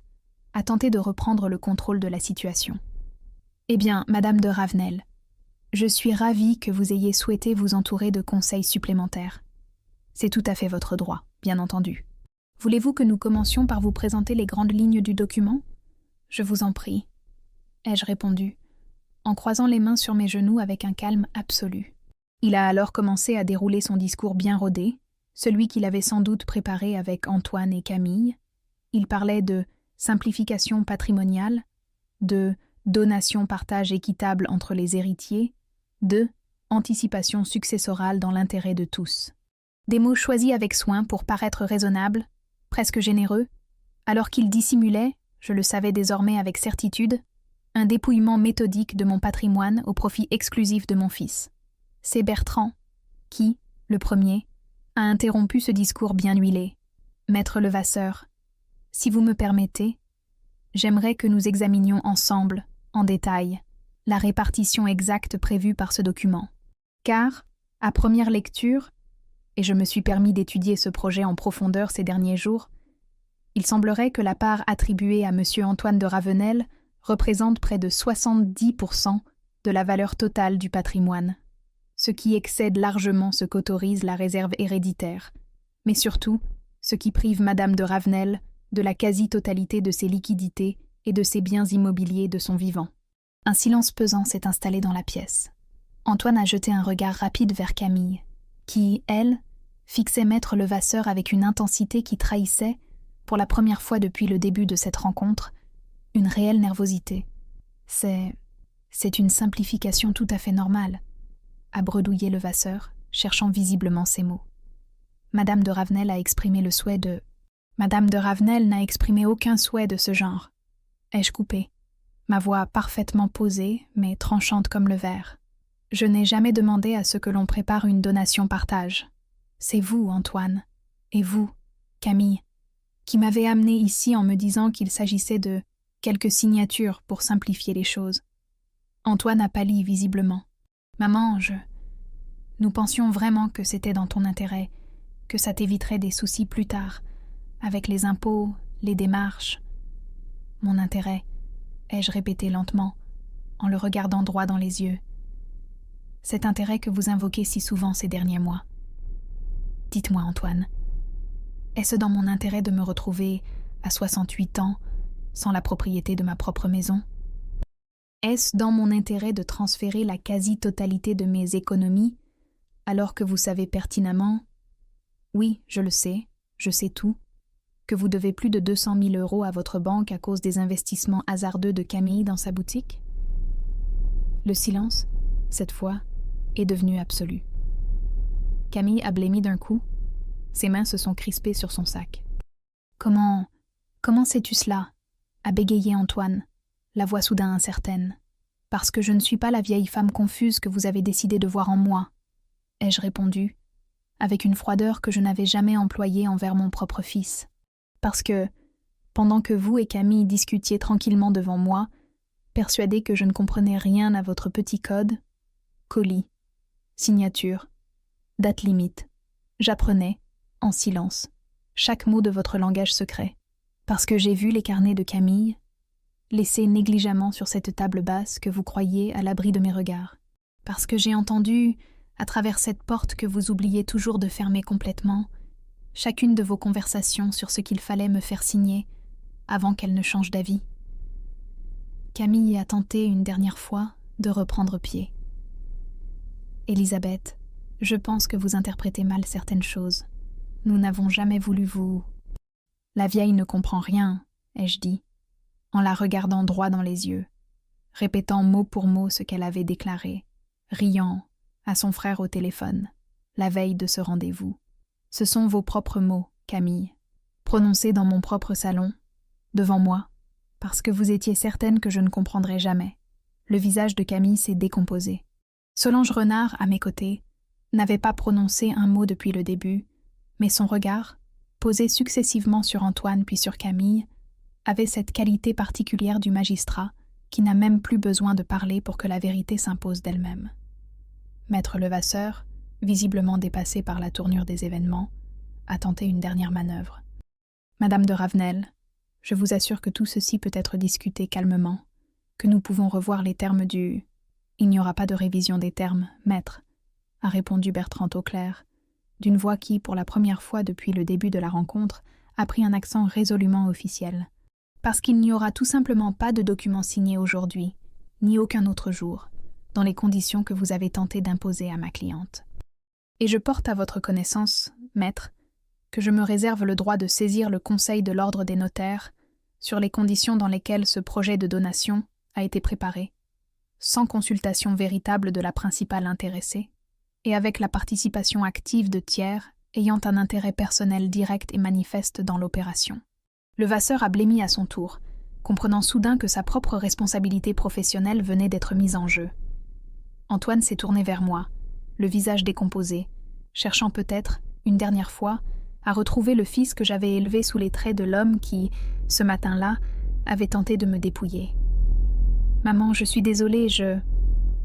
A: a tenté de reprendre le contrôle de la situation. « Eh bien, Madame de Ravenel, je suis ravie que vous ayez souhaité vous entourer de conseils supplémentaires. C'est tout à fait votre droit, bien entendu. Voulez-vous que nous commencions par vous présenter les grandes lignes du document ? Je vous en prie, » ai-je répondu, en croisant les mains sur mes genoux avec un calme absolu. Il a alors commencé à dérouler son discours bien rodé, celui qu'il avait sans doute préparé avec Antoine et Camille. Il parlait de simplification patrimoniale, de donation-partage équitable entre les héritiers, de anticipation successorale dans l'intérêt de tous. Des mots choisis avec soin pour paraître raisonnables, presque généreux, alors qu'il dissimulait, je le savais désormais avec certitude, un dépouillement méthodique de mon patrimoine au profit exclusif de mon fils. C'est Bertrand qui, le premier, a interrompu ce discours bien huilé. « Maître Levasseur, si vous me permettez, j'aimerais que nous examinions ensemble, en détail, la répartition exacte prévue par ce document. Car, à première lecture, et je me suis permis d'étudier ce projet en profondeur ces derniers jours, il semblerait que la part attribuée à M. Antoine de Ravenel représente près de 70% de la valeur totale du patrimoine, ce qui excède largement ce qu'autorise la réserve héréditaire, mais surtout ce qui prive Madame de Ravenel de la quasi-totalité de ses liquidités et de ses biens immobiliers de son vivant. Un silence pesant s'est installé dans la pièce. Antoine a jeté un regard rapide vers Camille, qui, elle, fixait maître Levasseur avec une intensité qui trahissait, pour la première fois depuis le début de cette rencontre, une réelle nervosité. C'est une simplification tout à fait normale, a bredouillé Levasseur, cherchant visiblement ses mots. Madame de Ravenel a exprimé le souhait de... Madame de Ravenel n'a exprimé aucun souhait de ce genre, ai-je coupé, ma voix parfaitement posée, mais tranchante comme le verre. Je n'ai jamais demandé à ce que l'on prépare une donation-partage. C'est vous, Antoine, et vous, Camille, qui m'avez amené ici en me disant qu'il s'agissait de quelques signatures pour simplifier les choses. Antoine a pâli visiblement. Maman, nous pensions vraiment que c'était dans ton intérêt, que ça t'éviterait des soucis plus tard, avec les impôts, les démarches. Mon intérêt, ai-je répété lentement, en le regardant droit dans les yeux. Cet intérêt que vous invoquez si souvent ces derniers mois. Dites-moi, Antoine, est-ce dans mon intérêt de me retrouver à 68 ans, sans la propriété de ma propre maison? Est-ce dans mon intérêt de transférer la quasi-totalité de mes économies, alors que vous savez pertinemment, oui, je le sais, je sais tout, que vous devez plus de 200 000 € à votre banque à cause des investissements hasardeux de Camille dans sa boutique? Le silence, cette fois, est devenu absolu. Camille a blêmi d'un coup. Ses mains se sont crispées sur son sac. Comment sais-tu cela? A bégayé Antoine, la voix soudain incertaine. Parce que je ne suis pas la vieille femme confuse que vous avez décidé de voir en moi, ai-je répondu, avec une froideur que je n'avais jamais employée envers mon propre fils. Parce que, pendant que vous et Camille discutiez tranquillement devant moi, persuadés que je ne comprenais rien à votre petit code, colis, signature, date limite, j'apprenais, en silence, chaque mot de votre langage secret, parce que j'ai vu les carnets de Camille, laissés négligemment sur cette table basse que vous croyez à l'abri de mes regards, parce que j'ai entendu, à travers cette porte que vous oubliez toujours de fermer complètement, chacune de vos conversations sur ce qu'il fallait me faire signer avant qu'elle ne change d'avis. Camille a tenté une dernière fois de reprendre pied. Élisabeth, je pense que vous interprétez mal certaines choses. Nous n'avons jamais voulu vous... La vieille ne comprend rien, ai-je dit, en la regardant droit dans les yeux, répétant mot pour mot ce qu'elle avait déclaré, riant à son frère au téléphone, la veille de ce rendez-vous. Ce sont vos propres mots, Camille, prononcés dans mon propre salon, devant moi, parce que vous étiez certaine que je ne comprendrais jamais. Le visage de Camille s'est décomposé. Solange Renard, à mes côtés, n'avait pas prononcé un mot depuis le début, mais son regard, posé successivement sur Antoine puis sur Camille, avait cette qualité particulière du magistrat qui n'a même plus besoin de parler pour que la vérité s'impose d'elle-même. Maître Levasseur, visiblement dépassé par la tournure des événements, a tenté une dernière manœuvre. Madame de Ravenel, je vous assure que tout ceci peut être discuté calmement, que nous pouvons revoir les termes du... Il n'y aura pas de révision des termes, maître, a répondu Bertrand Auclair, d'une voix qui, pour la première fois depuis le début de la rencontre, a pris un accent résolument officiel. Parce qu'il n'y aura tout simplement pas de document signé aujourd'hui, ni aucun autre jour, dans les conditions que vous avez tenté d'imposer à ma cliente. Et je porte à votre connaissance, maître, que je me réserve le droit de saisir le Conseil de l'Ordre des notaires sur les conditions dans lesquelles ce projet de donation a été préparé, sans consultation véritable de la principale intéressée, et avec la participation active de tiers ayant un intérêt personnel direct et manifeste dans l'opération. Levasseur a blêmi à son tour, comprenant soudain que sa propre responsabilité professionnelle venait d'être mise en jeu. Antoine s'est tourné vers moi, le visage décomposé, cherchant peut-être, une dernière fois, à retrouver le fils que j'avais élevé sous les traits de l'homme qui, ce matin-là, avait tenté de me dépouiller. « Maman, je suis désolée,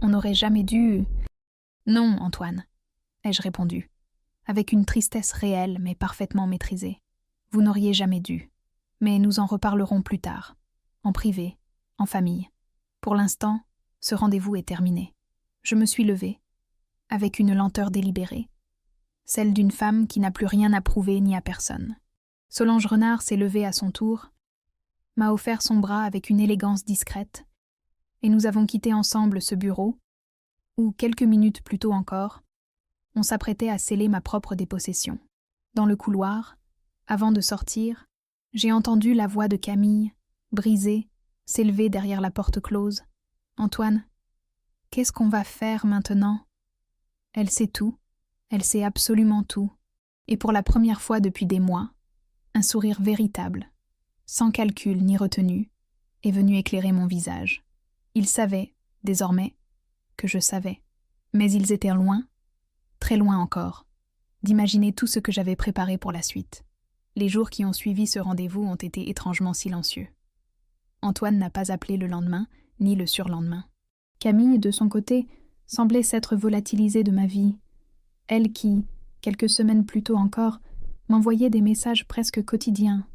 A: On n'aurait jamais dû... » « Non, Antoine, ai-je répondu, avec une tristesse réelle mais parfaitement maîtrisée. Vous n'auriez jamais dû. Mais nous en reparlerons plus tard, en privé, en famille. Pour l'instant, ce rendez-vous est terminé. Je me suis levée, avec une lenteur délibérée, celle d'une femme qui n'a plus rien à prouver ni à personne. Solange Renard s'est levée à son tour, m'a offert son bras avec une élégance discrète, et nous avons quitté ensemble ce bureau, où, quelques minutes plus tôt encore, on s'apprêtait à sceller ma propre dépossession. Dans le couloir, avant de sortir, j'ai entendu la voix de Camille, brisée, s'élever derrière la porte close. « Antoine, qu'est-ce qu'on va faire maintenant ?» Elle sait tout, elle sait absolument tout, et pour la première fois depuis des mois, un sourire véritable, sans calcul ni retenue, est venu éclairer mon visage. Ils savaient, désormais, que je savais. Mais ils étaient loin, très loin encore, d'imaginer tout ce que j'avais préparé pour la suite. Les jours qui ont suivi ce rendez-vous ont été étrangement silencieux. Antoine n'a pas appelé le lendemain, ni le surlendemain. Camille, de son côté, semblait s'être volatilisée de ma vie. Elle qui, quelques semaines plus tôt encore, m'envoyait des messages presque quotidiens,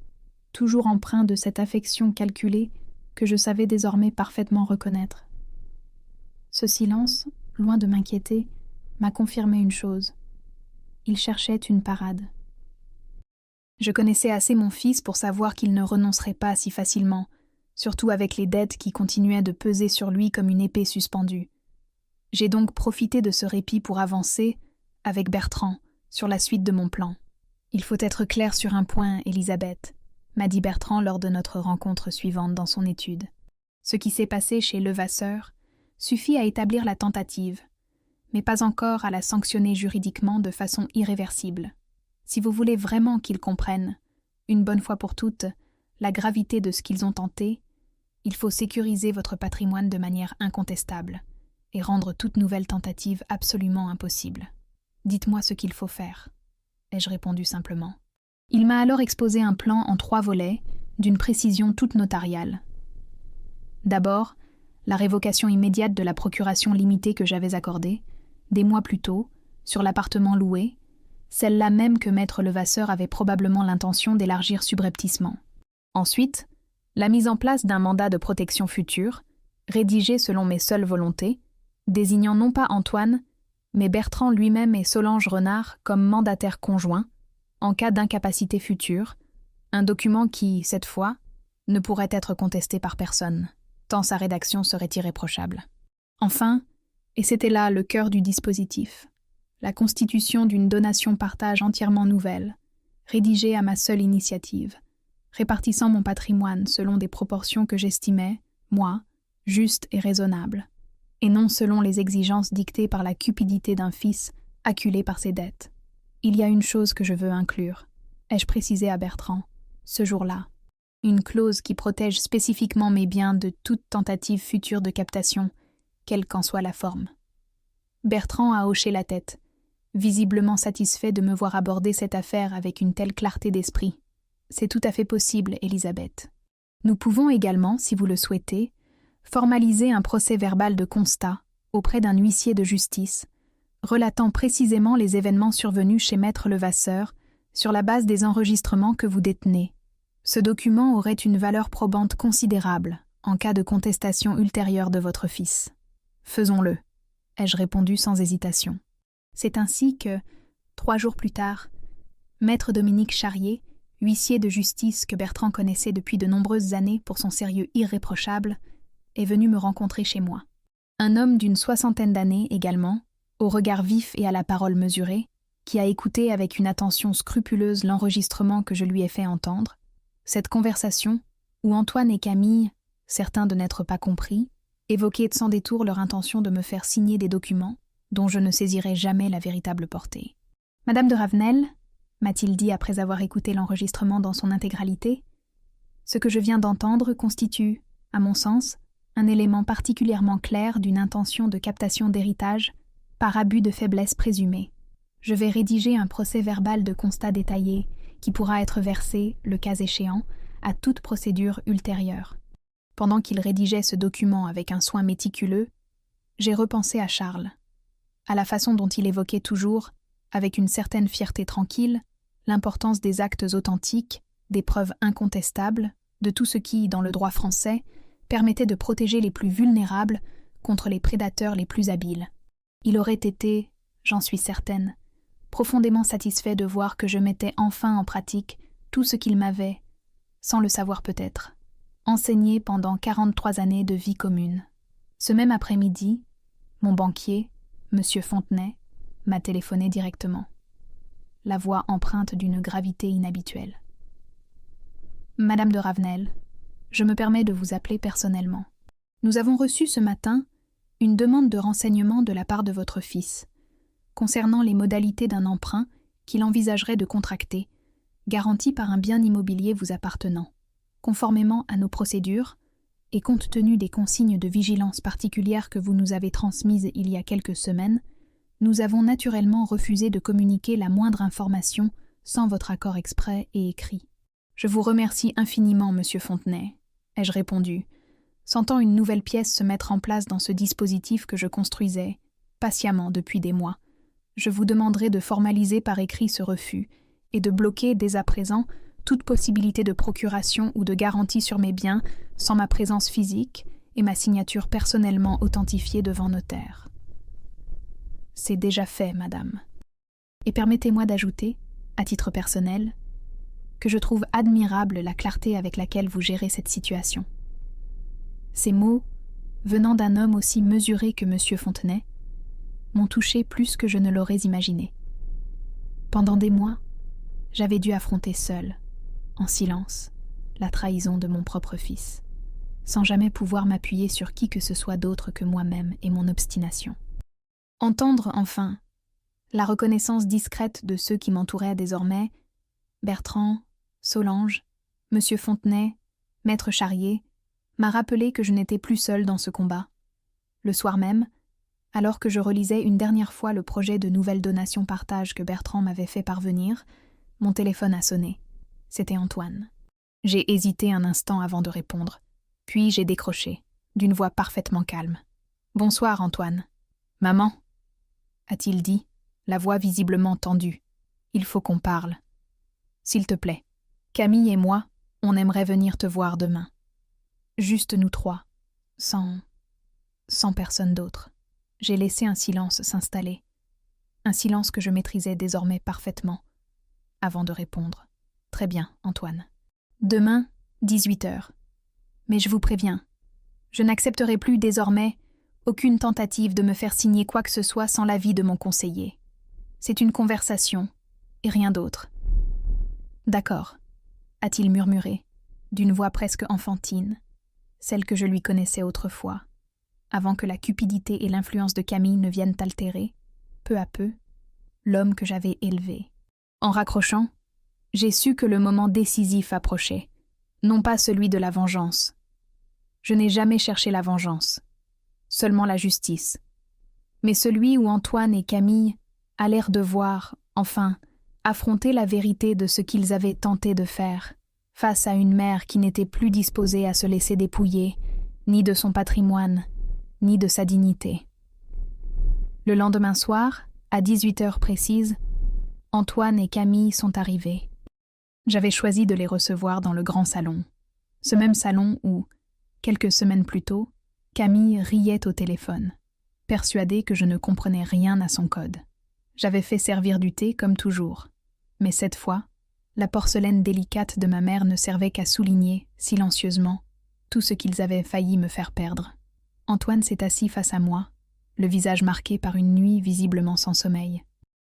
A: toujours empreints de cette affection calculée que je savais désormais parfaitement reconnaître. Ce silence, loin de m'inquiéter, m'a confirmé une chose. Il cherchait une parade. Je connaissais assez mon fils pour savoir qu'il ne renoncerait pas si facilement, surtout avec les dettes qui continuaient de peser sur lui comme une épée suspendue. J'ai donc profité de ce répit pour avancer, avec Bertrand, sur la suite de mon plan. « Il faut être clair sur un point, Elisabeth », m'a dit Bertrand lors de notre rencontre suivante dans son étude. Ce qui s'est passé chez Levasseur suffit à établir la tentative, mais pas encore à la sanctionner juridiquement de façon irréversible. Si vous voulez vraiment qu'ils comprennent, une bonne fois pour toutes, la gravité de ce qu'ils ont tenté, il faut sécuriser votre patrimoine de manière incontestable et rendre toute nouvelle tentative absolument impossible. Dites-moi ce qu'il faut faire, ai-je répondu simplement. Il m'a alors exposé un plan en 3 volets, d'une précision toute notariale. D'abord, la révocation immédiate de la procuration limitée que j'avais accordée, des mois plus tôt, sur l'appartement loué, celle-là même que maître Levasseur avait probablement l'intention d'élargir subrepticement. Ensuite, la mise en place d'un mandat de protection future, rédigé selon mes seules volontés, désignant non pas Antoine, mais Bertrand lui-même et Solange Renard comme mandataires conjoints, en cas d'incapacité future, un document qui, cette fois, ne pourrait être contesté par personne, tant sa rédaction serait irréprochable. Enfin, et c'était là le cœur du dispositif, la constitution d'une donation-partage entièrement nouvelle, rédigée à ma seule initiative, répartissant mon patrimoine selon des proportions que j'estimais, moi, justes et raisonnables, et non selon les exigences dictées par la cupidité d'un fils acculé par ses dettes. Il y a une chose que je veux inclure, ai-je précisé à Bertrand, ce jour-là, une clause qui protège spécifiquement mes biens de toute tentative future de captation, quelle qu'en soit la forme. Bertrand a hoché la tête, visiblement satisfait de me voir aborder cette affaire avec une telle clarté d'esprit. C'est tout à fait possible, Elisabeth. Nous pouvons également, si vous le souhaitez, formaliser un procès-verbal de constat auprès d'un huissier de justice, relatant précisément les événements survenus chez maître Levasseur sur la base des enregistrements que vous détenez. Ce document aurait une valeur probante considérable en cas de contestation ultérieure de votre fils. Faisons-le, ai-je répondu sans hésitation. C'est ainsi que, 3 jours plus tard, maître Dominique Charrier, huissier de justice que Bertrand connaissait depuis de nombreuses années pour son sérieux irréprochable, est venu me rencontrer chez moi. Un homme d'une 60aine d'années également, au regard vif et à la parole mesurée, qui a écouté avec une attention scrupuleuse l'enregistrement que je lui ai fait entendre, cette conversation, où Antoine et Camille, certains de n'être pas compris, évoquaient sans détour leur intention de me faire signer des documents dont je ne saisirai jamais la véritable portée. « Madame de Ravenel » m'a-t-il dit après avoir écouté l'enregistrement dans son intégralité, « ce que je viens d'entendre constitue, à mon sens, un élément particulièrement clair d'une intention de captation d'héritage par abus de faiblesse présumée. Je vais rédiger un procès-verbal de constat détaillé qui pourra être versé, le cas échéant, à toute procédure ultérieure. » Pendant qu'il rédigeait ce document avec un soin méticuleux, j'ai repensé à Charles, à la façon dont il évoquait toujours, avec une certaine fierté tranquille, l'importance des actes authentiques, des preuves incontestables, de tout ce qui, dans le droit français, permettait de protéger les plus vulnérables contre les prédateurs les plus habiles. Il aurait été, j'en suis certaine, profondément satisfait de voir que je mettais enfin en pratique tout ce qu'il m'avait, sans le savoir peut-être, enseigné pendant 43 années de vie commune. Ce même après-midi, mon banquier, M. Fontenay, m'a téléphoné directement, la voix empreinte d'une gravité inhabituelle. « Madame de Ravenel, je me permets de vous appeler personnellement. Nous avons reçu ce matin une demande de renseignement de la part de votre fils, concernant les modalités d'un emprunt qu'il envisagerait de contracter, garanti par un bien immobilier vous appartenant. Conformément à nos procédures, et compte tenu des consignes de vigilance particulières que vous nous avez transmises il y a quelques semaines, nous avons naturellement refusé de communiquer la moindre information sans votre accord exprès et écrit. Je vous remercie infiniment, monsieur Fontenay, ai-je répondu, sentant une nouvelle pièce se mettre en place dans ce dispositif que je construisais, patiemment depuis des mois. Je vous demanderai de formaliser par écrit ce refus et de bloquer dès à présent toute possibilité de procuration ou de garantie sur mes biens sans ma présence physique et ma signature personnellement authentifiée devant notaire. C'est déjà fait, madame. Et permettez-moi d'ajouter, à titre personnel, que je trouve admirable la clarté avec laquelle vous gérez cette situation. Ces mots, venant d'un homme aussi mesuré que M. Fontenay, m'ont touché plus que je ne l'aurais imaginé. Pendant des mois, j'avais dû affronter seule, en silence, la trahison de mon propre fils, sans jamais pouvoir m'appuyer sur qui que ce soit d'autre que moi-même et mon obstination. Entendre, enfin, la reconnaissance discrète de ceux qui m'entouraient désormais, Bertrand, Solange, M. Fontenay, Maître Charrier, m'a rappelé que je n'étais plus seule dans ce combat. Le soir même, alors que je relisais une dernière fois le projet de nouvelle donation-partage que Bertrand m'avait fait parvenir, mon téléphone a sonné. C'était Antoine. J'ai hésité un instant avant de répondre, puis j'ai décroché, d'une voix parfaitement calme. « Bonsoir, Antoine. »« Maman » a-t-il dit, la voix visiblement tendue. « Il faut qu'on parle. S'il te plaît. Camille et moi, on aimerait venir te voir demain. Juste nous trois, sans personne d'autre. » J'ai laissé un silence s'installer, un silence que je maîtrisais désormais parfaitement, avant de répondre. « Très bien, Antoine. Demain, 18h. Mais je vous préviens, je n'accepterai plus désormais aucune tentative de me faire signer quoi que ce soit sans l'avis de mon conseiller. C'est une conversation, et rien d'autre. »« D'accord, » a-t-il murmuré, d'une voix presque enfantine, celle que je lui connaissais autrefois, avant que la cupidité et l'influence de Camille ne viennent altérer, peu à peu, l'homme que j'avais élevé. En raccrochant, j'ai su que le moment décisif approchait, non pas celui de la vengeance. Je n'ai jamais cherché la vengeance, seulement la justice. Mais celui où Antoine et Camille allèrent devoir, enfin, affronter la vérité de ce qu'ils avaient tenté de faire, face à une mère qui n'était plus disposée à se laisser dépouiller, ni de son patrimoine, ni de sa dignité. Le lendemain soir, à 18h précises, Antoine et Camille sont arrivés. J'avais choisi de les recevoir dans le grand salon, ce même salon où, quelques semaines plus tôt, Camille riait au téléphone, persuadée que je ne comprenais rien à son code. J'avais fait servir du thé comme toujours, mais cette fois, la porcelaine délicate de ma mère ne servait qu'à souligner, silencieusement, tout ce qu'ils avaient failli me faire perdre. Antoine s'est assis face à moi, le visage marqué par une nuit visiblement sans sommeil.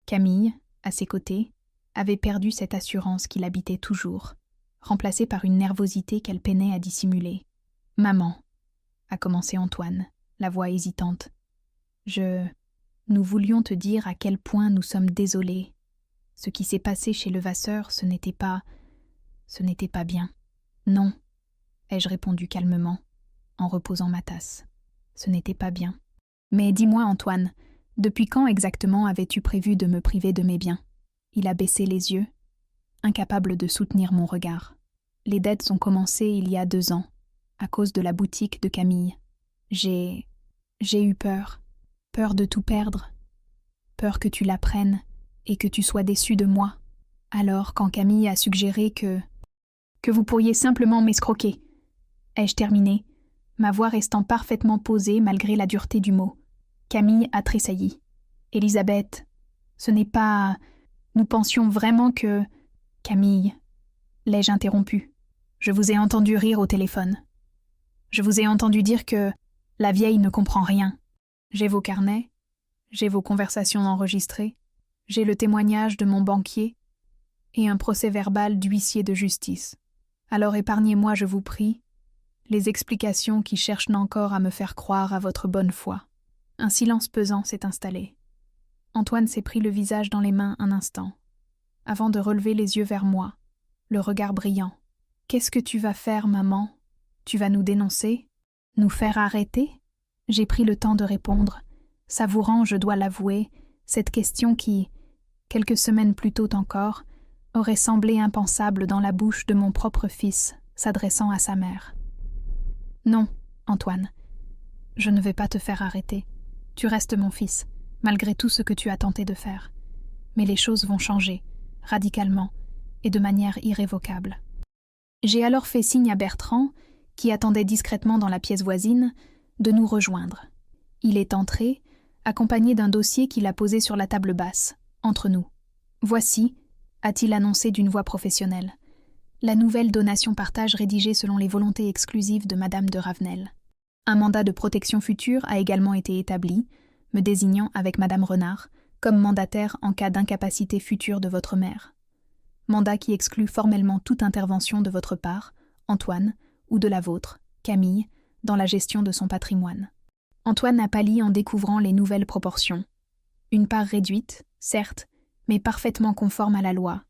A: Camille, à ses côtés, avait perdu cette assurance qui l'habitait toujours, remplacée par une nervosité qu'elle peinait à dissimuler. « Maman » a commencé Antoine, la voix hésitante. « Nous voulions te dire à quel point nous sommes désolés. Ce qui s'est passé chez Levasseur, ce n'était pas bien. »« Non » ai-je répondu calmement, en reposant ma tasse. « Ce n'était pas bien. Mais dis-moi, Antoine, depuis quand exactement avais-tu prévu de me priver de mes biens ?» Il a baissé les yeux, incapable de soutenir mon regard. « Les dettes ont commencé il y a 2 ans, à cause de la boutique de Camille. J'ai eu peur de tout perdre, peur que tu l'apprennes et que tu sois déçu de moi. Alors, quand Camille a suggéré que vous pourriez simplement m'escroquer, ai-je terminé, ma voix restant parfaitement posée malgré la dureté du mot. Camille a tressailli. « Elisabeth, ce n'est pas... Nous pensions vraiment que... » « Camille, l'ai-je interrompu. Je vous ai entendu rire au téléphone. Je vous ai entendu dire que la vieille ne comprend rien. J'ai vos carnets, j'ai vos conversations enregistrées, j'ai le témoignage de mon banquier et un procès-verbal d'huissier de justice. Alors épargnez-moi, je vous prie, les explications qui cherchent encore à me faire croire à votre bonne foi. » Un silence pesant s'est installé. Antoine s'est pris le visage dans les mains un instant, avant de relever les yeux vers moi, le regard brillant. « Qu'est-ce que tu vas faire, maman ? Tu vas nous dénoncer ? Nous faire arrêter ? J'ai pris le temps de répondre, savourant, je dois l'avouer, cette question qui, quelques semaines plus tôt encore, aurait semblé impensable dans la bouche de mon propre fils, s'adressant à sa mère. Non, Antoine, je ne vais pas te faire arrêter. Tu restes mon fils, malgré tout ce que tu as tenté de faire. Mais les choses vont changer, radicalement, et de manière irrévocable. J'ai alors fait signe à Bertrand, qui attendait discrètement dans la pièce voisine, de nous rejoindre. Il est entré, accompagné d'un dossier qu'il a posé sur la table basse, entre nous. « Voici », a-t-il annoncé d'une voix professionnelle, la nouvelle donation-partage rédigée selon les volontés exclusives de Madame de Ravenel. Un mandat de protection future a également été établi, me désignant avec Madame Renard comme mandataire en cas d'incapacité future de votre mère. Mandat qui exclut formellement toute intervention de votre part, Antoine, ou de la vôtre, Camille, dans la gestion de son patrimoine. Antoine a pâli en découvrant les nouvelles proportions. Une part réduite, certes, mais parfaitement conforme à la loi,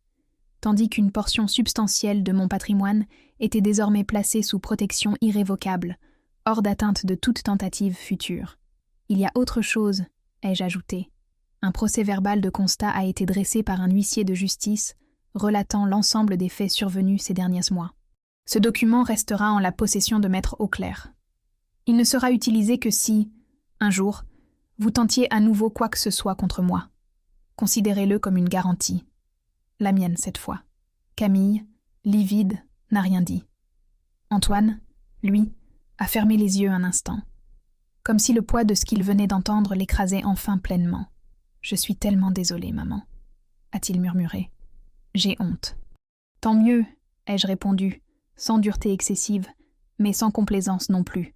A: tandis qu'une portion substantielle de mon patrimoine était désormais placée sous protection irrévocable, hors d'atteinte de toute tentative future. Il y a autre chose, ai-je ajouté. Un procès-verbal de constat a été dressé par un huissier de justice relatant l'ensemble des faits survenus ces derniers mois. Ce document restera en la possession de Maître Auclair. Il ne sera utilisé que si, un jour, vous tentiez à nouveau quoi que ce soit contre moi. Considérez-le comme une garantie. La mienne cette fois. Camille, livide, n'a rien dit. Antoine, lui, a fermé les yeux un instant, comme si le poids de ce qu'il venait d'entendre l'écrasait enfin pleinement. « Je suis tellement désolée, maman, » a-t-il murmuré. « J'ai honte. »« Tant mieux, » ai-je répondu, sans dureté excessive, mais sans complaisance non plus.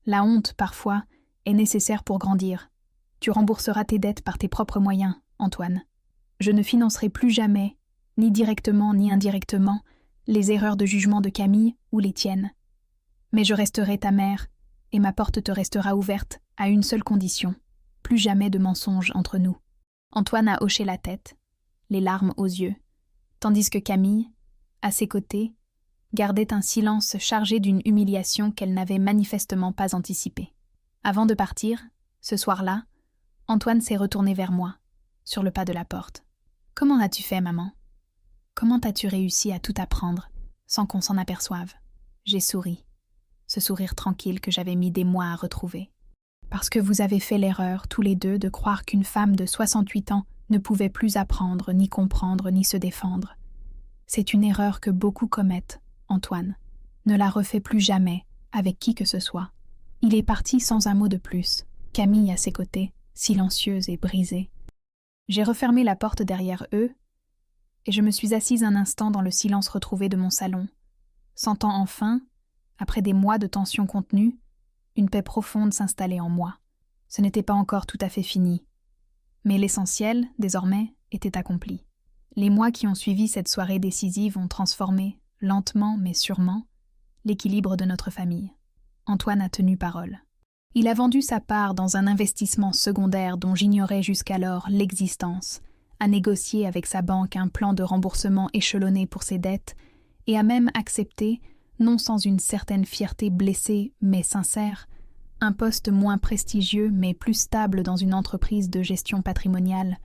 A: La honte, parfois, est nécessaire pour grandir. Tu rembourseras tes dettes par tes propres moyens, Antoine. Je ne financerai plus jamais, ni directement ni indirectement, les erreurs de jugement de Camille ou les tiennes. Mais je resterai ta mère, et ma porte te restera ouverte à une seule condition. Plus jamais de mensonges entre nous. Antoine a hoché la tête, les larmes aux yeux, tandis que Camille, à ses côtés, gardait un silence chargé d'une humiliation qu'elle n'avait manifestement pas anticipée. Avant de partir, ce soir-là, Antoine s'est retourné vers moi, sur le pas de la porte. « Comment as-tu fait, maman ? Comment as-tu réussi à tout apprendre, sans qu'on s'en aperçoive ?» J'ai souri, ce sourire tranquille que j'avais mis des mois à retrouver. Parce que vous avez fait l'erreur, tous les deux, de croire qu'une femme de 68 ans ne pouvait plus apprendre, ni comprendre, ni se défendre. C'est une erreur que beaucoup commettent, Antoine. Ne la refais plus jamais, avec qui que ce soit. Il est parti sans un mot de plus, Camille à ses côtés, silencieuse et brisée. J'ai refermé la porte derrière eux, et je me suis assise un instant dans le silence retrouvé de mon salon, sentant enfin, après des mois de tension contenue, une paix profonde s'installer en moi. Ce n'était pas encore tout à fait fini. Mais l'essentiel, désormais, était accompli. Les mois qui ont suivi cette soirée décisive ont transformé, lentement mais sûrement, l'équilibre de notre famille. Antoine a tenu parole. Il a vendu sa part dans un investissement secondaire dont j'ignorais jusqu'alors l'existence, a négocié avec sa banque un plan de remboursement échelonné pour ses dettes et a même accepté, non sans une certaine fierté blessée mais sincère, un poste moins prestigieux mais plus stable dans une entreprise de gestion patrimoniale,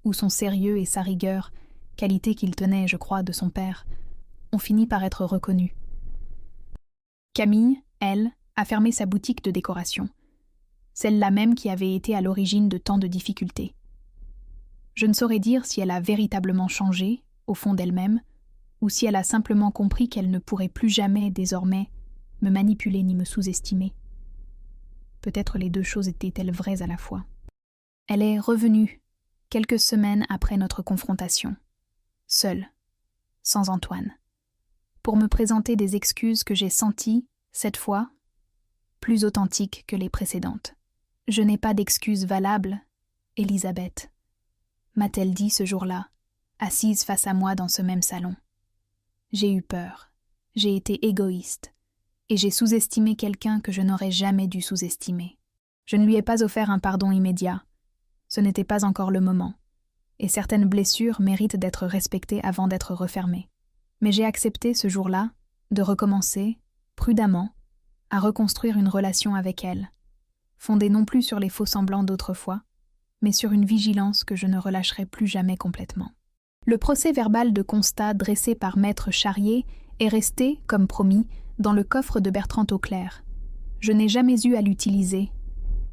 A: où son sérieux et sa rigueur, qualité qu'il tenait, je crois, de son père, ont fini par être reconnus. Camille, elle, a fermé sa boutique de décoration, celle-là même qui avait été à l'origine de tant de difficultés. Je ne saurais dire si elle a véritablement changé, au fond d'elle-même, ou si elle a simplement compris qu'elle ne pourrait plus jamais, désormais, me manipuler ni me sous-estimer. Peut-être les deux choses étaient-elles vraies à la fois. Elle est revenue, quelques semaines après notre confrontation, seule, sans Antoine, pour me présenter des excuses que j'ai senties, cette fois, plus authentiques que les précédentes. « Je n'ai pas d'excuses valables, Elisabeth », m'a-t-elle dit ce jour-là, assise face à moi dans ce même salon. J'ai eu peur, j'ai été égoïste, et j'ai sous-estimé quelqu'un que je n'aurais jamais dû sous-estimer. Je ne lui ai pas offert un pardon immédiat. Ce n'était pas encore le moment, et certaines blessures méritent d'être respectées avant d'être refermées. Mais j'ai accepté ce jour-là de recommencer, prudemment, à reconstruire une relation avec elle, fondée non plus sur les faux-semblants d'autrefois, mais sur une vigilance que je ne relâcherai plus jamais complètement. Le procès-verbal de constat dressé par Maître Charrier est resté, comme promis, dans le coffre de Bertrand Auclair. Je n'ai jamais eu à l'utiliser.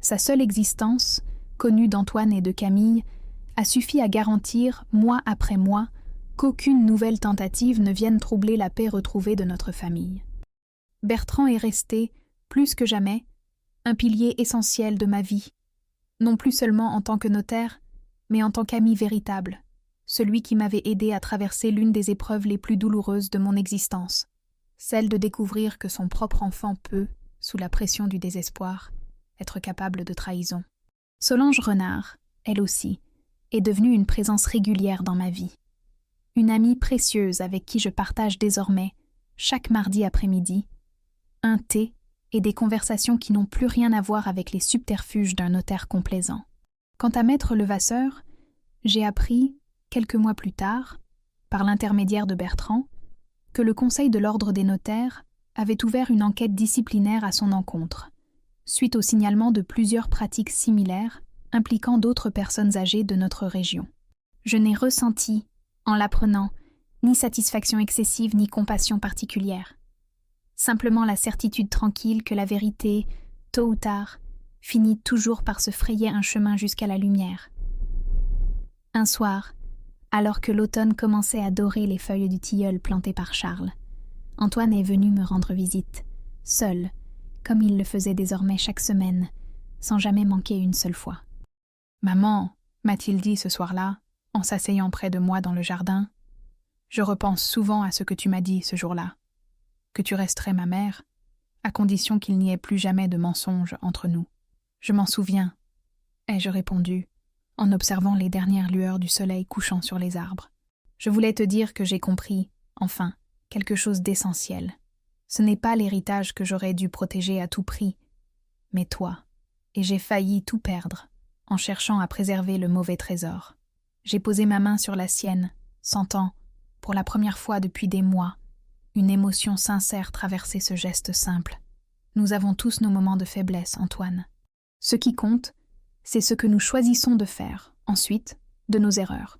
A: Sa seule existence, connue d'Antoine et de Camille, a suffi à garantir, mois après mois, qu'aucune nouvelle tentative ne vienne troubler la paix retrouvée de notre famille. Bertrand est resté, plus que jamais, un pilier essentiel de ma vie, non plus seulement en tant que notaire, mais en tant qu'ami véritable, celui qui m'avait aidé à traverser l'une des épreuves les plus douloureuses de mon existence, celle de découvrir que son propre enfant peut, sous la pression du désespoir, être capable de trahison. Solange Renard, elle aussi, est devenue une présence régulière dans ma vie. Une amie précieuse avec qui je partage désormais, chaque mardi après-midi, un thé et des conversations qui n'ont plus rien à voir avec les subterfuges d'un notaire complaisant. Quant à Maître Levasseur, j'ai appris, quelques mois plus tard, par l'intermédiaire de Bertrand, que le Conseil de l'Ordre des notaires avait ouvert une enquête disciplinaire à son encontre, suite au signalement de plusieurs pratiques similaires impliquant d'autres personnes âgées de notre région. Je n'ai ressenti, en l'apprenant, ni satisfaction excessive ni compassion particulière. Simplement la certitude tranquille que la vérité, tôt ou tard, finit toujours par se frayer un chemin jusqu'à la lumière. Un soir, alors que l'automne commençait à dorer les feuilles du tilleul planté par Charles, Antoine est venu me rendre visite, seul, comme il le faisait désormais chaque semaine, sans jamais manquer une seule fois. « Maman, m'a-t-il dit ce soir-là, en s'asseyant près de moi dans le jardin, je repense souvent à ce que tu m'as dit ce jour-là, que tu resterais ma mère, à condition qu'il n'y ait plus jamais de mensonge entre nous. Je m'en souviens, ai-je répondu, en observant les dernières lueurs du soleil couchant sur les arbres. Je voulais te dire que j'ai compris, enfin, quelque chose d'essentiel. Ce n'est pas l'héritage que j'aurais dû protéger à tout prix, mais toi, et j'ai failli tout perdre, en cherchant à préserver le mauvais trésor. J'ai posé ma main sur la sienne, sentant, pour la première fois depuis des mois, une émotion sincère traverser ce geste simple. Nous avons tous nos moments de faiblesse, Antoine. Ce qui compte, c'est ce que nous choisissons de faire, ensuite, de nos erreurs.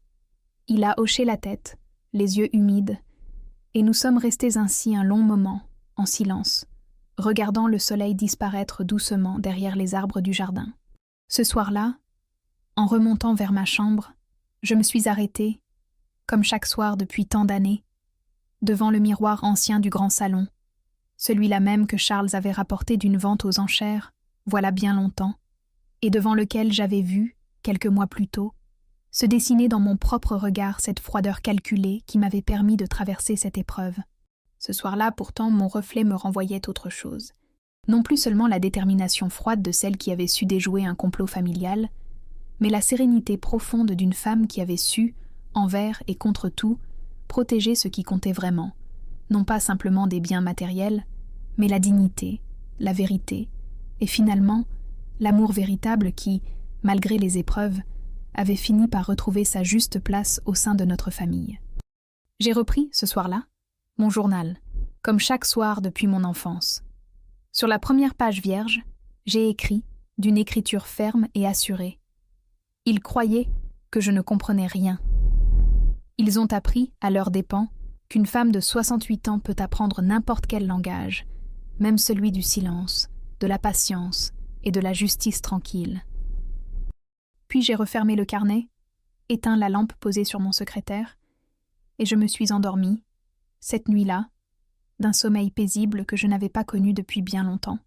A: Il a hoché la tête, les yeux humides, et nous sommes restés ainsi un long moment, en silence, regardant le soleil disparaître doucement derrière les arbres du jardin. Ce soir-là, en remontant vers ma chambre, je me suis arrêtée, comme chaque soir depuis tant d'années, devant le miroir ancien du grand salon, celui-là même que Charles avait rapporté d'une vente aux enchères, voilà bien longtemps, et devant lequel j'avais vu, quelques mois plus tôt, se dessiner dans mon propre regard cette froideur calculée qui m'avait permis de traverser cette épreuve. Ce soir-là, pourtant, mon reflet me renvoyait autre chose. Non plus seulement la détermination froide de celle qui avait su déjouer un complot familial, mais la sérénité profonde d'une femme qui avait su, envers et contre tout, protéger ce qui comptait vraiment, non pas simplement des biens matériels, mais la dignité, la vérité, et finalement, l'amour véritable qui, malgré les épreuves, avait fini par retrouver sa juste place au sein de notre famille. J'ai repris, ce soir-là, mon journal, comme chaque soir depuis mon enfance. Sur la première page vierge, j'ai écrit, d'une écriture ferme et assurée. Ils croyaient que je ne comprenais rien. Ils ont appris, à leurs dépens, qu'une femme de 68 ans peut apprendre n'importe quel langage, même celui du silence, de la patience et de la justice tranquille. Puis j'ai refermé le carnet, éteint la lampe posée sur mon secrétaire, et je me suis endormie, cette nuit-là, d'un sommeil paisible que je n'avais pas connu depuis bien longtemps.